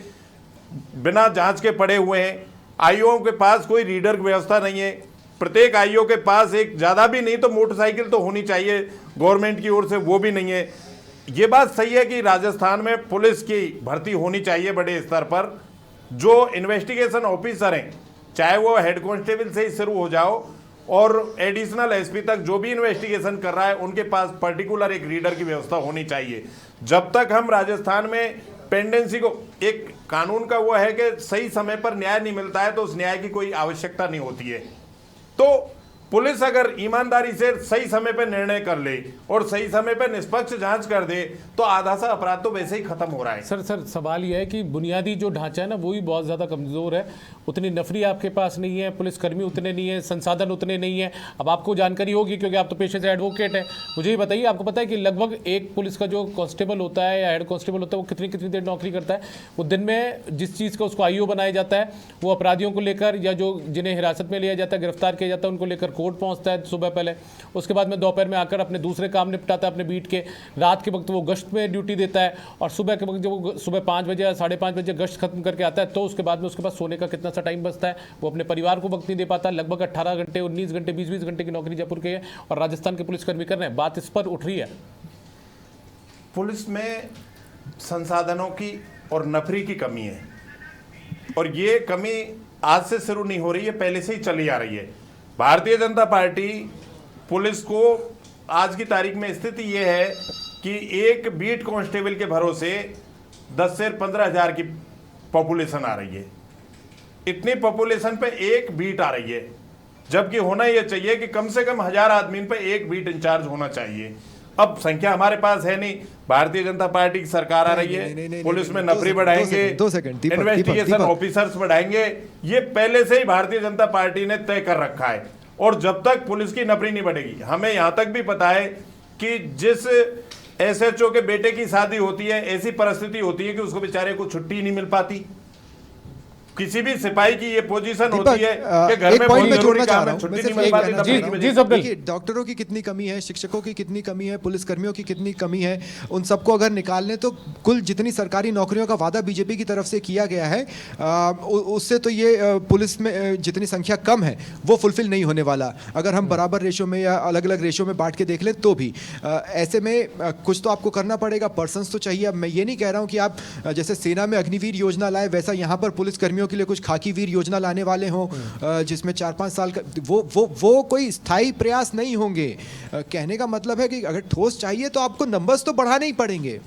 बिना जांच के पड़े हुए हैं। आईओ के पास कोई रीडर व्यवस्था नहीं है। प्रत्येक आईओ के पास एक ज़्यादा भी नहीं तो मोटरसाइकिल तो होनी चाहिए गवर्नमेंट की ओर से, वो भी नहीं है। ये बात सही है कि राजस्थान में पुलिस की भर्ती होनी चाहिए बड़े स्तर पर। जो इन्वेस्टिगेशन ऑफिसर हैं, चाहे वो हेड कांस्टेबल से ही शुरू हो जाओ और एडिशनल एसपी तक जो भी इन्वेस्टिगेशन कर रहा है उनके पास पर्टिकुलर एक रीडर की व्यवस्था होनी चाहिए। जब तक हम राजस्थान में पेंडेंसी को, एक कानून का वो है कि सही समय पर न्याय नहीं मिलता है तो उस न्याय की कोई आवश्यकता नहीं होती है। तो पुलिस अगर ईमानदारी से सही समय पर निर्णय कर ले और सही समय पर निष्पक्ष जांच कर दे तो आधा सा अपराध तो वैसे ही खत्म हो रहा है। सर सवाल यह है कि बुनियादी जो ढांचा है ना वो भी बहुत ज़्यादा कमज़ोर है। उतनी नफरी आपके पास नहीं है, पुलिसकर्मी उतने नहीं है, संसाधन उतने नहीं है। अब आपको जानकारी होगी क्योंकि आप तो पेशे से एडवोकेट हैं। मुझे ये बताइए, आपको पता है कि लगभग एक पुलिस का जो कांस्टेबल होता है या हेड कांस्टेबल होता है वो कितनी देर नौकरी करता है? वो दिन में जिस चीज़ का उसको आईओ बनाया जाता है वो अपराधियों को लेकर या जो जिन्हें हिरासत में लिया जाता है, गिरफ्तार किया जाता है, उनको लेकर कोर्ट पहुँचता है सुबह पहले। उसके बाद में दोपहर में आकर अपने दूसरे काम निपटाता है अपने बीट के। रात के वक्त वो गश्त में ड्यूटी देता है और सुबह के वक्त जब वो सुबह 5 बजे या 5:30 बजे गश्त खत्म करके आता है तो उसके बाद में उसके पास सोने का कितना सा टाइम बचता है? वो अपने परिवार को वक्त नहीं दे पाता। लगभग 18 घंटे, 19 घंटे, 20 घंटे की नौकरी जयपुर के है और राजस्थान के पुलिसकर्मी कर रहे हैं। बात इस पर उठ रही है। पुलिस में संसाधनों की और नफरी की कमी है और ये कमी आज से शुरू नहीं हो रही है, पहले से ही चली आ रही है। भारतीय जनता पार्टी पुलिस को आज की तारीख में स्थिति ये है कि एक बीट कांस्टेबल के भरोसे 10 से 15 हज़ार की पॉपुलेशन आ रही है। इतनी पॉपुलेशन पे एक बीट आ रही है, जबकि होना यह चाहिए कि कम से कम 1000 आदमी पे एक बीट इंचार्ज होना चाहिए। अब संख्या हमारे पास है नहीं, भारतीय जनता पार्टी की सरकार आ रही है, पुलिस में नफरी बढ़ाएंगे, 2 सेकंड, दीपक, इन्वेस्टिगेशन ऑफिसर्स बढ़ाएंगे, ये पहले से ही भारतीय जनता पार्टी ने तय कर रखा है। और जब तक पुलिस की नफरी नहीं बढ़ेगी, हमें यहां तक भी पता है कि जिस एसएचओ के बेटे की शादी होती है, ऐसी परिस्थिति होती है कि उसको बेचारे को छुट्टी नहीं मिल पाती। किसी भी सिपाही की ये पोजीशन होती है कि घर में बहुत जरूरी काम है, छुट्टी नहीं मिल पाती। देखिए, डॉक्टरों की कितनी कमी है, शिक्षकों की कितनी कमी है, पुलिसकर्मियों की कितनी कमी है, उन सबको अगर निकालने तो कुल जितनी सरकारी नौकरियों का वादा बीजेपी की तरफ से किया गया है, उससे तो ये पुलिस में जितनी संख्या कम है वो फुलफिल नहीं होने वाला। अगर हम बराबर रेशो में या अलग अलग रेशो में बांट के देख लें तो भी ऐसे में कुछ तो आपको करना पड़ेगा, पर्सन्स तो चाहिए। अब मैं ये नहीं कह रहा हूँ कि आप जैसे सेना में अग्निवीर योजना लाए वैसा यहाँ पर पुलिसकर्मियों के लिए कुछ खाकी वीर योजना लाने वाले हों जिसमें 4-5 साल का वो कोई स्थायी प्रयास नहीं होंगे। कहने का मतलब है कि अगर ठोस चाहिए तो आपको नंबर्स तो बढ़ाने ही पड़ेंगे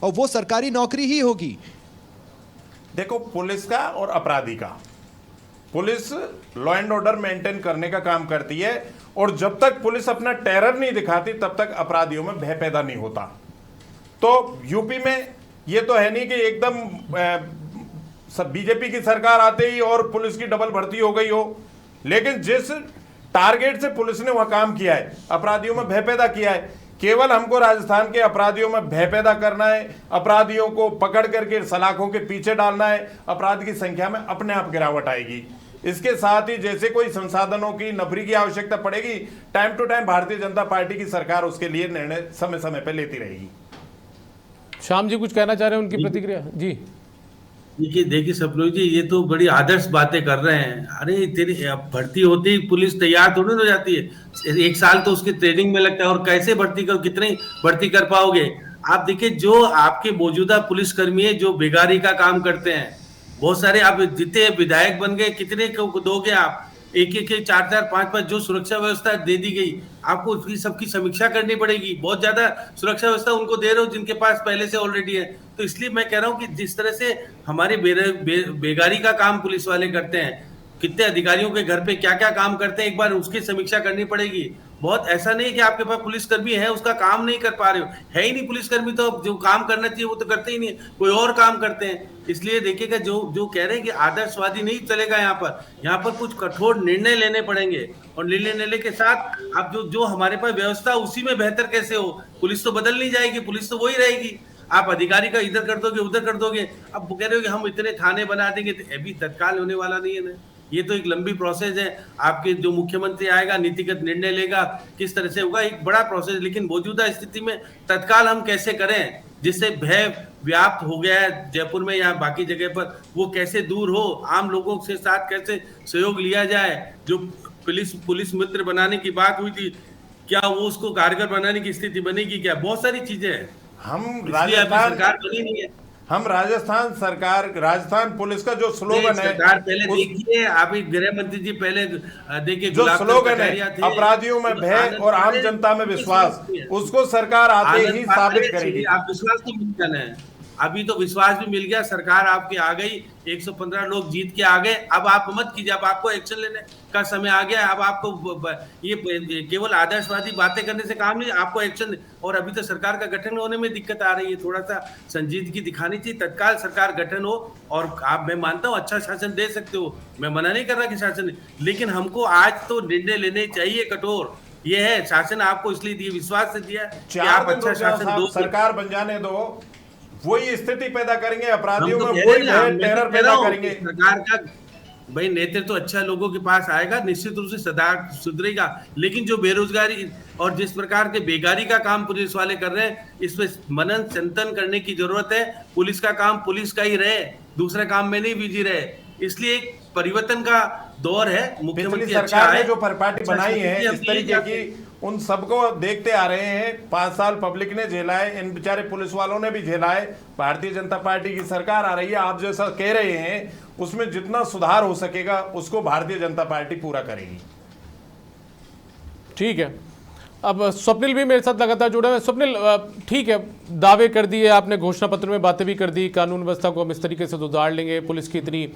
और वो सरकारी नौकरी ही होगी। देखो, पुलिस का और अपराधी का, police law and order maintain करने का काम करती है और जब तक पुलिस अपना टेरर नहीं दिखाती तब तक अपराधियों में भय पैदा नहीं होता। तो यूपी में ये तो है नहीं कि एकदम सब बीजेपी की सरकार आते ही और पुलिस की डबल भर्ती हो गई हो, लेकिन जिस टारगेट से पुलिस ने वह काम किया है, अपराधियों में भय पैदा किया है, केवल हमको राजस्थान के अपराधियों में भय पैदा करना है, अपराधियों को पकड़ करके सलाखों के पीछे डालना है, अपराध की संख्या में अपने आप गिरावट आएगी। इसके साथ ही जैसे कोई संसाधनों की नफरी की आवश्यकता पड़ेगी, time to time Bharatiya Janata party की सरकार उसके लिए निर्णय समय समय पर लेती रहेगी। श्याम जी कुछ कहना चाह रहे हैं, उनकी प्रतिक्रिया जी। देखिए सपनू जी, ये तो बड़ी आदर्श बातें कर रहे हैं। अरे तेरी भर्ती होती पुलिस तैयार थोड़ी हो जाती है, 1 साल तो उसकी ट्रेनिंग में लगता है। और कैसे भर्ती करो, कितनी भर्ती कर पाओगे आप? देखिए, जो आपके मौजूदा पुलिसकर्मी है जो बेगारी का काम करते हैं, बहुत सारे, आप जितने विधायक बन गए, कितने को दोगे आप? एक 4-4, 5-5 जो सुरक्षा व्यवस्था दे दी गई, आपको उसकी सबकी समीक्षा करनी पड़ेगी। बहुत ज्यादा सुरक्षा व्यवस्था उनको दे रहे हो जिनके पास पहले से ऑलरेडी है। तो इसलिए मैं कह रहा हूँ कि जिस तरह से हमारे बेगारी का काम पुलिस वाले करते हैं, कितने अधिकारियों के घर पे क्या क्या काम करते हैं, एक बार उसकी समीक्षा करनी पड़ेगी। बहुत ऐसा नहीं कि आपके पास पुलिसकर्मी है उसका काम नहीं कर पा रहे हो, है ही नहीं पुलिसकर्मी, तो जो काम करना चाहिए वो तो करते ही नहीं, कोई और काम करते हैं। इसलिए देखिएगा, जो कह रहे हैं कि आदर्शवादी नहीं चलेगा, यहाँ पर कुछ कठोर निर्णय लेने पड़ेंगे और निर्णय लेने के साथ अब जो हमारे पास व्यवस्था उसी में बेहतर कैसे हो। पुलिस तो बदल नहीं जाएगी, पुलिस तो वही रहेगी। आप अधिकारी का इधर कर दोगे उधर कर दोगे, अब कह रहे हो कि हम इतने थाने बना देंगे, तो अभी तत्काल होने वाला नहीं है ना। ये तो एक लंबी प्रोसेस है। आपके जो मुख्यमंत्री आएगा, नीतिगत निर्णय लेगा, किस तरह से होगा, एक बड़ा प्रोसेस। लेकिन मौजूदा स्थिति में तत्काल हम कैसे करें जिससे भय व्याप्त हो गया है जयपुर में या बाकी जगह पर, वो कैसे दूर हो, आम लोगों के साथ कैसे सहयोग लिया जाए। जो पुलिस मित्र बनाने की बात हुई थी, क्या वो उसको कारगर बनाने की स्थिति बनेगी क्या? बहुत सारी चीजें हैं। हम सरकार बनी नहीं है। हम राजस्थान पुलिस का जो स्लोगन है, पहले देखिए आप, गृह मंत्री जी पहले देखिए, जो स्लोगन है अपराधियों में भय और आम जनता में विश्वास, उसको सरकार आते ही साबित करेगी। आप विश्वास तो मिल जाना है, अभी तो विश्वास भी मिल गया, सरकार आपकी आ गई, 115 लोग जीत के आ गए। अब आप मत कीजिए, अब आपको एक्शन लेने का समय आ गया। अब आपको ये केवल आदर्शवादी बातें करने से काम नहीं, आपको एक्शन। और अभी तो सरकार का गठन होने में दिक्कत आ रही है, थोड़ा सा संजीदगी दिखानी चाहिए, तत्काल सरकार गठन हो। और आप, मैं मानता हूँ अच्छा शासन दे सकते हो, मैं मना नहीं कर रहा कि शासन, लेकिन हमको आज तो निर्णय लेने चाहिए कठोर। ये है शासन आपको इसलिए दिए, विश्वास से दिया कि आप अच्छा शासन दो, सरकार बन जाने दो, वही स्थिति पैदा करेंगे, अपराधियों में वही टेरर पैदा करेंगे। सरकार का भाई नेतृत्व तो अच्छा लोगों के पास आएगा, निश्चित रूप से सुधरेगा। लेकिन जो बेरोजगारी और जिस प्रकार के बेगारी का काम पुलिस वाले कर रहे हैं, इस पे मनन चिंतन करने की जरूरत है। पुलिस का काम पुलिस का ही रहे, दूसरा काम में नहीं बिजी रहे। इसलिए एक परिवर्तन का दौर है। मुख्यमंत्री सरकार ने जो परिपाटी बनाई है इस तरीके की, उन सबको देखते आ रहे हैं। 5 साल पब्लिक ने झेला है, इन बेचारे पुलिस वालों ने भी झेला है। भारतीय जनता पार्टी की सरकार आ रही है, आप जैसा कह रहे हैं उसमें जितना सुधार हो सकेगा उसको भारतीय जनता पार्टी पूरा करेगी। ठीक है, अब स्वप्निल भी मेरे साथ लगातार जुड़े हैं। स्वप्निल, ठीक है, दावे कर दिए आपने, घोषणा पत्र में बातें भी कर दी, कानून व्यवस्था को हम इस तरीके से सुधार लेंगे, पुलिस की इतनी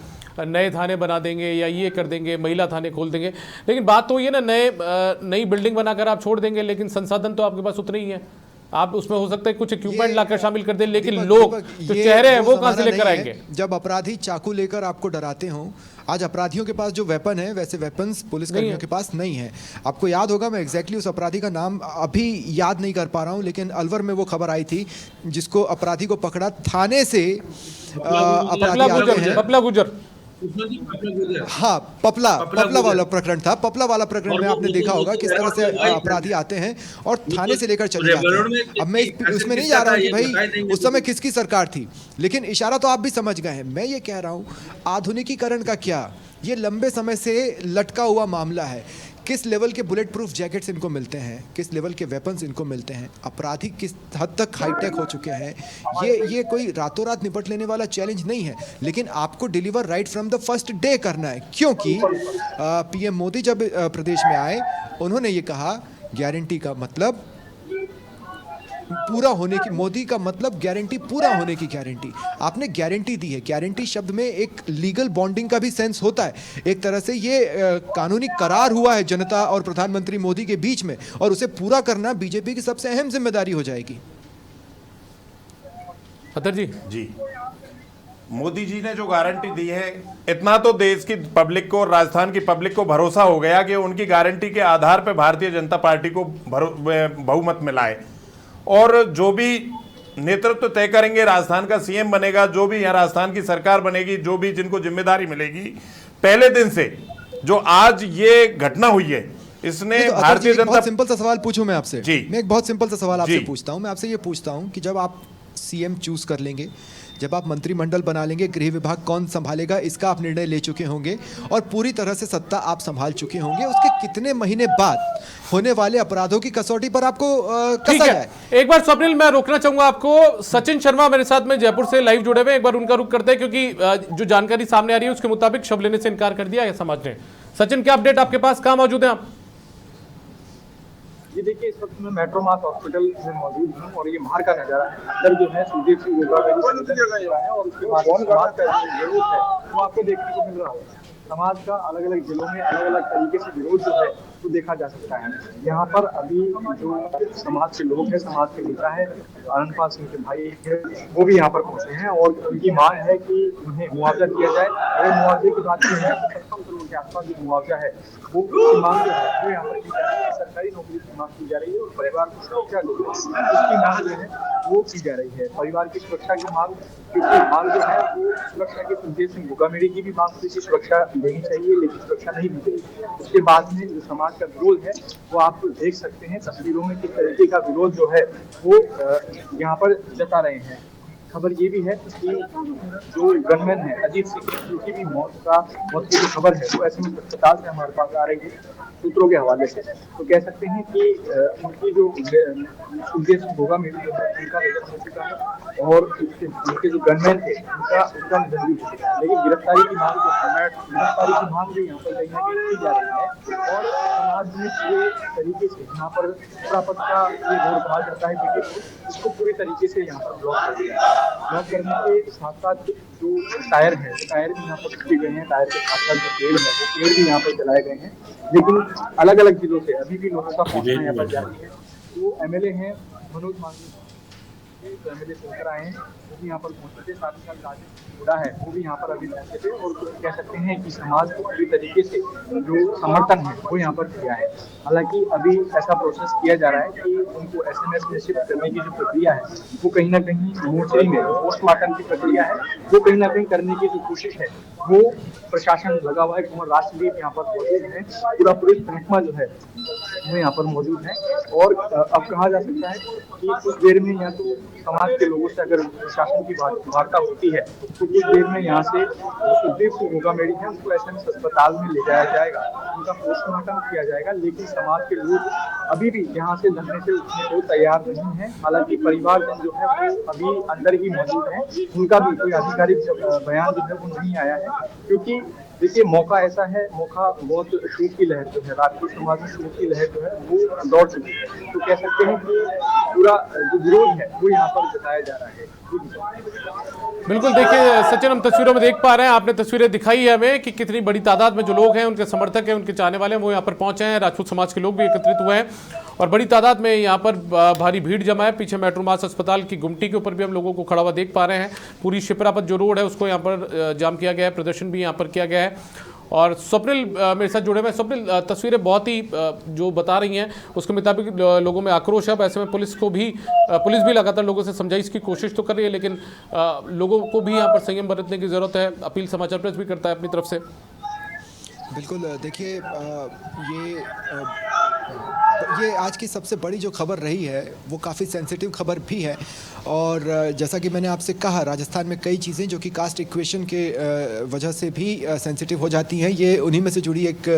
नए थाने बना देंगे या ये कर देंगे, महिला थाने खोल देंगे। लेकिन बात तो ये ना, नई बिल्डिंग बनाकर आप छोड़ देंगे, लेकिन संसाधन तो आपके पास उतने ही हैं। आप उसमें हो सकता है कुछ इक्विपमेंट लाकर शामिल कर दें, लेकिन दीपक, लोग दीपक, जो ये चेहरे हैं वो वो कहां से जमाना लेकर नहीं आएंगे? है जब अपराधी चाकू लेकर आपको डराते हों। आज अपराधियों के पास जो वेपन है वैसे वेपन्स पुलिसकर्मियों के पास नहीं है। आपको याद होगा, मैं एग्जैक्टली उस अपराधी का नाम अभी याद नहीं कर पा रहा हूं, लेकिन अलवर में वो खबर आई थी जिसको अपराधी को पकड़ा थाने से अपराधी आते हैं। पपला गुजर, हाँ, पपला वाला प्रकरण था। पपला वाला प्रकरण में आपने देखा होगा किस तरह से अपराधी आते हैं और थाने से लेकर चले जाते हैं। अब मैं उसमें नहीं जा रहा हूँ कि भाई उस समय किसकी सरकार थी, लेकिन इशारा तो आप भी समझ गए हैं। मैं ये कह रहा हूँ आधुनिकीकरण का क्या, ये लंबे समय से लटका हुआ मामला है। किस लेवल के बुलेट प्रूफ जैकेट्स इनको मिलते हैं, किस लेवल के वेपन्स इनको मिलते हैं, अपराधी किस हद तक हाईटेक हो चुके हैं, ये कोई रातों रात निपट लेने वाला चैलेंज नहीं है। लेकिन आपको deliver right from the first day करना है, क्योंकि पीएम मोदी जब प्रदेश में आए उन्होंने ये कहा गारंटी का मतलब पूरा होने की, मोदी का मतलब गारंटी पूरा होने की गारंटी। आपने गारंटी दी है। गारंटी शब्द में एक लीगल बॉन्डिंग का भी सेंस होता है। एक तरह से ये कानूनी करार हुआ है जनता और प्रधानमंत्री मोदी के बीच में, और उसे पूरा करना बीजेपी की सबसे अहम जिम्मेदारी हो जाएगी। अतर जी जी, मोदी जी ने जो गारंटी दी है, इतना तो देश की पब्लिक को, राजस्थान की पब्लिक को भरोसा हो गया कि उनकी गारंटी के आधार पर भारतीय जनता पार्टी को बहुमत मिला है। और जो भी नेतृत्व तय करेंगे, राजस्थान का सीएम बनेगा, जो भी यहाँ राजस्थान की सरकार बनेगी, जो भी जिनको जिम्मेदारी मिलेगी, पहले दिन से जो आज ये घटना हुई है, इसने भारतीय जनता। बहुत सिंपल सा सवाल पूछूं मैं आपसे जी, मैं एक बहुत सिंपल सा सवाल आपसे पूछता हूं। मैं आपसे ये पूछता हूं कि जब आप सीएम चूज कर लेंगे, जब आप मंत्रिमंडल बना लेंगे, गृह विभाग कौन संभालेगा इसका आप निर्णय ले चुके होंगे और पूरी तरह से सत्ता आप संभाल चुके होंगे, उसके कितने महीने बाद होने वाले अपराधों की कसौटी पर आपको कसा जाए? एक बार स्वप्निल, मैं रोकना चाहूंगा आपको। सचिन शर्मा मेरे साथ में जयपुर से लाइव जुड़े हुए, एक बार उनका रुख करते हैं, क्योंकि जो जानकारी सामने आ रही है उसके मुताबिक शव लेने से इनकार कर दिया है समाज ने। सचिन, क्या अपडेट आपके पास, कहां मौजूद है आप? ये देखिए, इस वक्त मैं मेट्रो मास हॉस्पिटल में मौजूद हूँ और ये बाहर का नजारा है। अंदर जो है सुखदेव सिंह होगा है और उसके बाद समाज का जो विरोध है वो आपको देखने को मिल रहा है। समाज का अलग अलग जिलों में अलग अलग तरीके से विरोध जो है वो देखा जा सकता है। यहाँ पर अभी जो समाज के लोग हैं, समाज के नेता है आनंदपाल सिंह के भाई है, वो भी यहाँ पर पहुंचे हैं और उनकी मांग है कि उन्हें मुआवजा दिया जाए। अगर मुआवजे की बात की है तो 55 करोड़ के आसपास जो मुआवजा है वो मांग जो है वो यहाँ पर की जा रही है। सरकारी नौकरी की मांग की जा रही है और परिवार की सुरक्षा उसकी मांग जो है वो की जा रही है। परिवार की सुरक्षा की मांग, क्योंकि मांग जो है वो सुरक्षा के सुखदेव सिंह गोगामेड़ी की भी मांग थी, सुरक्षा देनी चाहिए लेकिन सुरक्षा नहीं दी गई। उसके बाद में जो समाज का विरोध है वो आप देख सकते हैं तस्वीरों में, किस तरीके का विरोध जो है वो यहाँ पर जता रहे हैं। खबर ये भी है कि जो गनमैन है अजीत सिंह की भी मौत की जो खबर है वो SMS अस्पताल से हमारे पास आ रही है सूत्रों के हवाले से। तो कह सकते हैं कि उनकी जो सुखदेव सिंह गोगामेड़ी जो है उनका निधन हो चुका है और उनके जो गनमैन थे उनका निधन भी हो चुका है। लेकिन गिरफ्तारी की मांग भी यहाँ पर कहीं ना कहीं की जा रही है और समाज में पूरे तरीके से यहाँ पर प्रापत का ये रोड कहा जाता है क्योंकि इसको पूरी तरीके से यहाँ पर ब्लॉक कर दिया है। ब्लॉक करने के साथ साथ जो टायर है टायर भी यहाँ पर रखे गए हैं। टायर के साथ साथ जो पेड़ है वो पेड़ भी यहाँ पर जलाए गए हैं। लेकिन अलग अलग जिलों से अभी भी लोगों का पहुंचना यहाँ पर जारी है। जो MLA हैं मनोज मांझी जो MLA होकर आए हैं वो भी यहाँ पर पहुंचे थे। साथ ही साथ राजेश हुड्डा है वो भी यहाँ पर अभी पहुंचे थे और कह सकते हैं कि समाज को पूरी तरीके से जो समर्थन है वो यहाँ पर किया है। हालांकि अभी ऐसा प्रोसेस किया जा रहा है कि उनको SMS में शिफ्ट करने की जो प्रक्रिया है वो कहीं ना कहीं मोर्चरी में पोस्टमार्टम की प्रक्रिया है वो कहीं ना कहीं करने की जो कोशिश है वो प्रशासन लगा हुआ है। कुमार राष्ट्रदीप यहाँ पर मौजूद है, पूरा पुलिस महकमा जो है वो यहाँ पर मौजूद है। और अब कहा जा सकता है कि कुछ देर में या तो समाज के लोगों से अगर प्रशासन की वार्ता होती है तो कुछ देर में यहाँ से सुखदेव सिंह गोगामेड़ी है उनको SMS अस्पताल में ले जाया जाएगा, उनका पोस्टमार्टम किया जाएगा। लेकिन समाज के लोग अभी भी यहाँ से लड़ने से उठने को तैयार नहीं है। हालांकि परिवारजन जो है वो अभी अंदर ही मौजूद है, उनका भी कोई आधिकारिक बयान जो है वो नहीं आया है। क्योंकि देखिए मौका ऐसा है, मौका बहुत शोक की लहर जो है राजपूत समाज में शोक की लहर जो है वो दौड़ चुकी है। तो कह सकते हैं कि पूरा जो विरोध है वो यहाँ पर जताया जा रहा है। बिल्कुल, देखिए सचिन, हम तस्वीरों में देख पा रहे हैं, आपने तस्वीरें दिखाई है हमें कि कितनी बड़ी तादाद में जो लोग हैं, उनके समर्थक हैं, उनके चाहने वाले हैं, वो यहाँ पर पहुंचे हैं। राजपूत समाज के लोग भी एकत्रित हुए हैं और बड़ी तादाद में यहाँ पर भारी भीड़ जमा है। पीछे मेट्रो मास अस्पताल की गुमटी के ऊपर भी हम लोगों को खड़ा हुआ देख पा रहे हैं। पूरी शिप्रापत जो रोड है उसको यहाँ पर जाम किया गया है, प्रदर्शन भी यहाँ पर किया गया है। और स्वप्निल मेरे साथ जुड़े हुए हैं। स्वप्निल, तस्वीरें बहुत ही जो बता रही हैं उसके मुताबिक लोगों में आक्रोश है। ऐसे में पुलिस भी लगातार लोगों से समझाइश की कोशिश तो कर रही है, लेकिन लोगों को भी यहाँ पर संयम बरतने की जरूरत है। अपील समाचार प्रेस भी करता है अपनी तरफ से। बिल्कुल, देखिए ये आज की सबसे बड़ी जो खबर रही है वो काफ़ी सेंसिटिव खबर भी है। और जैसा कि मैंने आपसे कहा, राजस्थान में कई चीज़ें जो कि कास्ट इक्वेशन के वजह से भी सेंसिटिव हो जाती हैं, ये उन्हीं में से जुड़ी एक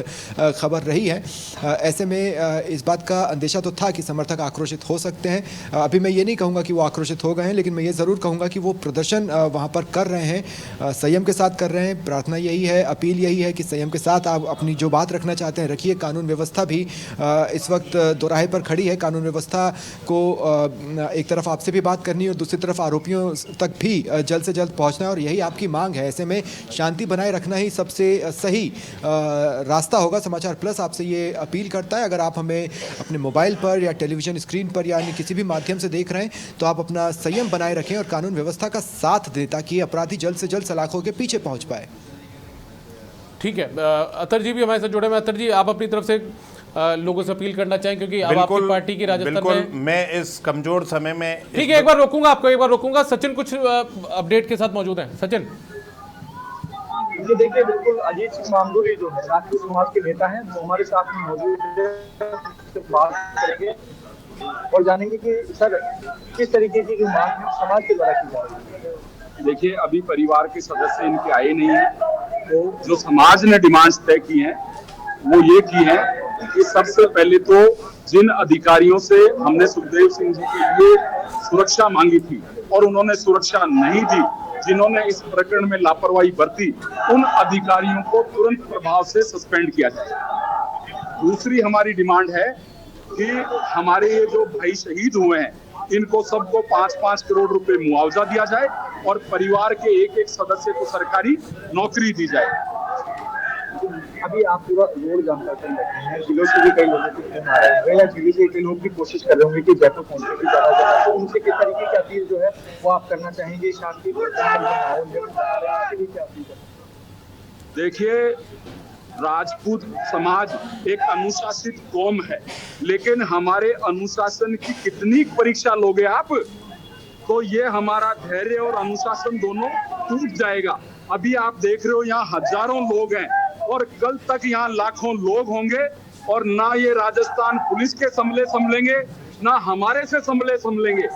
खबर रही है। ऐसे में इस बात का अंदेशा तो था कि समर्थक आक्रोशित हो सकते हैं। अभी मैं ये नहीं कहूँगा कि वो आक्रोशित हो गए हैं, लेकिन मैं ये ज़रूर कहूँगा कि वो प्रदर्शन वहाँ पर कर रहे हैं, संयम के साथ कर रहे हैं। प्रार्थना यही है, अपील यही है कि संयम के साथ आप अपनी जो बात रखना चाहते हैं रखिए। कानून व्यवस्था भी इस वक्त दोराहे पर खड़ी है। कानून व्यवस्था को एक तरफ आपसे भी बात करनी है और दूसरी तरफ आरोपियों तक भी जल्द से जल्द पहुंचना है, और यही आपकी मांग है। ऐसे में शांति बनाए रखना ही सबसे सही रास्ता होगा। समाचार प्लस आपसे ये अपील करता है, अगर आप हमें अपने मोबाइल पर या टेलीविजन स्क्रीन पर या किसी भी माध्यम से देख रहे हैं तो आप अपना संयम बनाए रखें और कानून व्यवस्था का साथ दें ताकि अपराधी जल्द से जल्द सलाखों के पीछे पहुंच पाए। ठीक है, अतर जी भी हमारे साथ जुड़े हैं। अतर जी, आप अपनी तरफ से लोगों से अपील करना चाहें, क्योंकि अब आपकी पार्टी की राजस्थान में। मैं इस कमजोर समय में, ठीक है, एक बार रोकूंगा। सचिन कुछ अपडेट के साथ मौजूद हैं। सचिन ये देखिए, बिल्कुल अजीत सिंह मामदूरी जो है राजपूत समाज के नेता हैं, वो हमारे साथ में मौजूद है। बात करेंगे और जानेंगे कि सर किस तरीके की जो मांग है समाज के द्वारा की जा रही है। देखिए, अभी परिवार के सदस्य इनके आए नहीं हैं, तो जो समाज ने डिमांड्स तय की हैं वो ये की है कि सबसे पहले तो जिन अधिकारियों से हमने सुखदेव सिंह जी के लिए सुरक्षा मांगी थी और उन्होंने सुरक्षा नहीं दी, जिन्होंने इस प्रकरण में लापरवाही बरती, उन अधिकारियों को तुरंत प्रभाव से सस्पेंड किया जाए। दूसरी हमारी डिमांड है कि हमारे ये जो भाई शहीद हुए हैं इनको सबको 5-5 करोड़ रुपए मुआवजा दिया जाए और परिवार के एक सदस्य को सरकारी नौकरी दी जाए। अभी आप पूरा रोड जाम करते हैं, जिलों से भी कई लोगों के फोन आ रहे हैं या जिले से कई लोग भी कोशिश कर रहे होंगे कि जयपुर पहुंचने की जगह, तो उनसे किस तरीके की अपील जो है वो आप करना चाहेंगे? शांति देखिए, राजपूत समाज एक अनुशासित कौम है, लेकिन हमारे अनुशासन की कितनी परीक्षा लोगे आप, तो ये हमारा धैर्य और अनुशासन दोनों टूट जाएगा। अभी आप देख रहे हो यहाँ हजारों लोग हैं और कल तक यहाँ लाखों लोग होंगे और ना ये राजस्थान पुलिस के संभले संभलेंगे ना हमारे से संभलेंगे।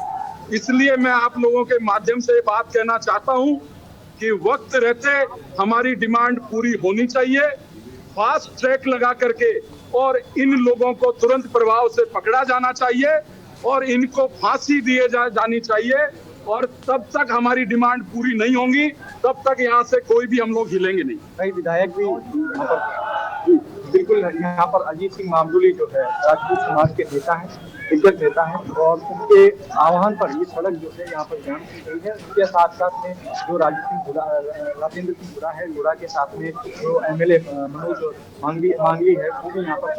इसलिए मैं आप लोगों के माध्यम से बात कहना चाहता हूँ कि वक्त रहते हमारी डिमांड पूरी होनी चाहिए, फास्ट ट्रैक लगा करके, और इन लोगों को तुरंत प्रभाव से पकड़ा जाना चाहिए और इनको फांसी दिए जानी चाहिए। और तब तक हमारी डिमांड पूरी नहीं होंगी, तब तक यहाँ से कोई भी हम लोग हिलेंगे नहीं। कई विधायक भी बिल्कुल यहाँ पर अजीत सिंह मामदूरी जो है राजपूत समाज के नेता हैं, दिग्गज नेता हैं, और उनके आह्वान पर ये सड़क जो है यहाँ पर जाम की गई है। उसके साथ साथ में जो राजेंद्र सिंह हुडा है, हुडा के साथ में जो MLA मनोज मांगवी है, वो भी यहाँ पर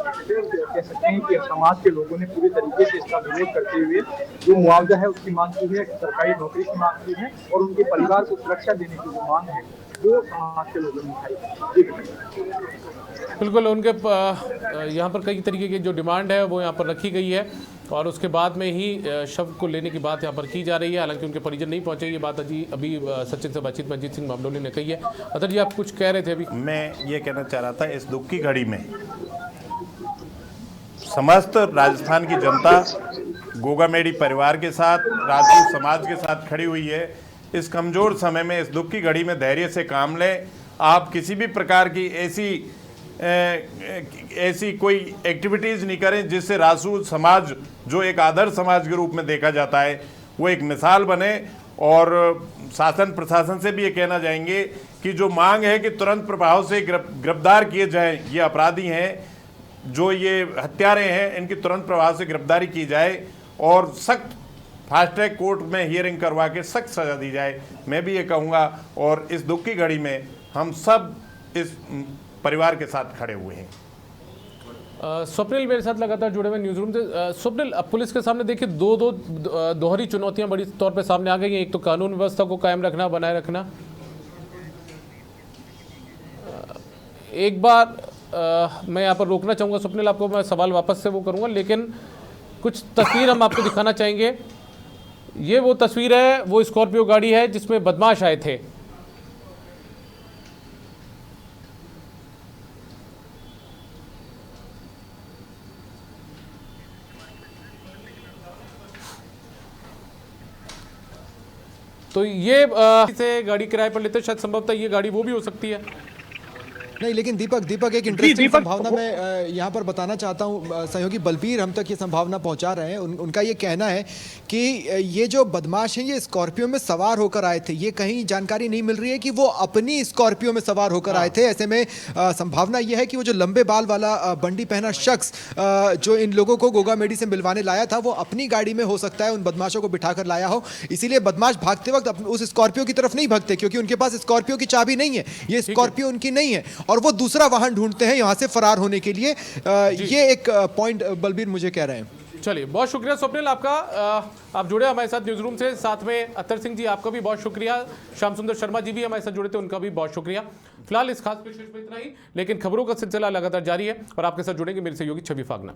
कह सकते हैं कि समाज के लोगों ने पूरी तरीके से इसका विरोध करते हुए जो मुआवजा है उसकी मांग की है, सरकारी नौकरी की मांग की है और उनके परिवार को सुरक्षा देने की जो मांग है वो समाज के लोगों ने उठाई। बिल्कुल, उनके यहाँ पर कई तरीके की जो डिमांड है वो यहाँ पर रखी गई है और उसके बाद में ही शव को लेने की बात यहाँ पर की जा रही है। हालांकि उनके परिजन नहीं पहुंचे, ये बात अभी सचिन से बातचीत में अजीत सिंह मामदूरी ने कही है। अतर जी, आप कुछ कह रहे थे अभी? मैं ये कहना चाह रहा था, इस दुख की घड़ी में समस्त राजस्थान की जनता गोगामेडी परिवार के साथ, राजपूत समाज के साथ खड़ी हुई है। इस कमजोर समय में, इस दुख की घड़ी में धैर्य से काम लें। आप किसी भी प्रकार की ऐसी कोई एक्टिविटीज़ नहीं करें जिससे राजपूत समाज, जो एक आदर्श समाज के रूप में देखा जाता है, वो एक मिसाल बने। और शासन प्रशासन से भी ये कहना चाहेंगे कि जो मांग है कि तुरंत प्रभाव से गिरफ्तार किए जाएं, ये अपराधी हैं, जो ये हत्यारे हैं, इनकी तुरंत प्रभाव से गिरफ्तारी की जाए और सख्त फास्ट ट्रैक कोर्ट में हियरिंग करवा के सख्त सजा दी जाए। मैं भी ये कहूँगा, और इस दुख की घड़ी में हम सब इस परिवार के साथ खड़े हुए हैं। स्वप्निल मेरे साथ लगातार जुड़े हुए न्यूज रूम से। स्वप्निल, अब पुलिस के सामने देखिए दोहरी चुनौतियां बड़ी तौर पे सामने आ गई हैं। एक तो कानून व्यवस्था को कायम रखना, बनाए रखना। एक बार मैं यहाँ पर रोकना चाहूँगा स्वप्निल, आपको मैं सवाल वापस से वो करूँगा, लेकिन कुछ तस्वीर हम आपको दिखाना चाहेंगे। ये वो तस्वीर है, वो स्कॉर्पियो गाड़ी है जिसमें बदमाश आए थे। तो ये से गाड़ी किराए पर लेते, शायद संभवतः ये गाड़ी वो भी हो सकती है। नहीं, लेकिन दीपक एक इंटरेस्टिंग संभावना मैं यहाँ पर बताना चाहता हूँ। सहयोगी बलबीर हम तक ये संभावना पहुँचा रहे हैं। उनका ये कहना है कि ये जो बदमाश हैं ये स्कॉर्पियो में सवार होकर आए थे। ये कहीं जानकारी नहीं मिल रही है कि वो अपनी स्कॉर्पियो में सवार होकर आए थे। ऐसे में संभावना ये है कि वो जो लंबे बाल वाला बंडी पहना शख्स जो इन लोगों को गोगामेडी से मिलवाने लाया था, वो अपनी गाड़ी में हो सकता है उन बदमाशों को बिठाकर लाया हो। इसीलिए बदमाश भागते वक्त उस स्कॉर्पियो की तरफ नहीं भागते, क्योंकि उनके पास स्कॉर्पियो की चाबी नहीं है। ये स्कॉर्पियो उनकी नहीं है और वो दूसरा वाहन ढूंढते हैं यहां से फरार होने के लिए। ये एक पॉइंट बलबीर मुझे कह रहे हैं। चलिए, बहुत शुक्रिया स्वप्निल आपका। आप जुड़े हमारे साथ न्यूज रूम से। साथ में अत्तर सिंह जी, आपका भी बहुत शुक्रिया। श्याम सुंदर शर्मा जी भी हमारे साथ जुड़े थे, उनका भी बहुत शुक्रिया। फिलहाल इस खास विशेष में इतना ही, लेकिन खबरों का सिलसिला लगातार जारी है और आपके साथ जुड़ेंगे मेरे सहयोगी छवि फागना।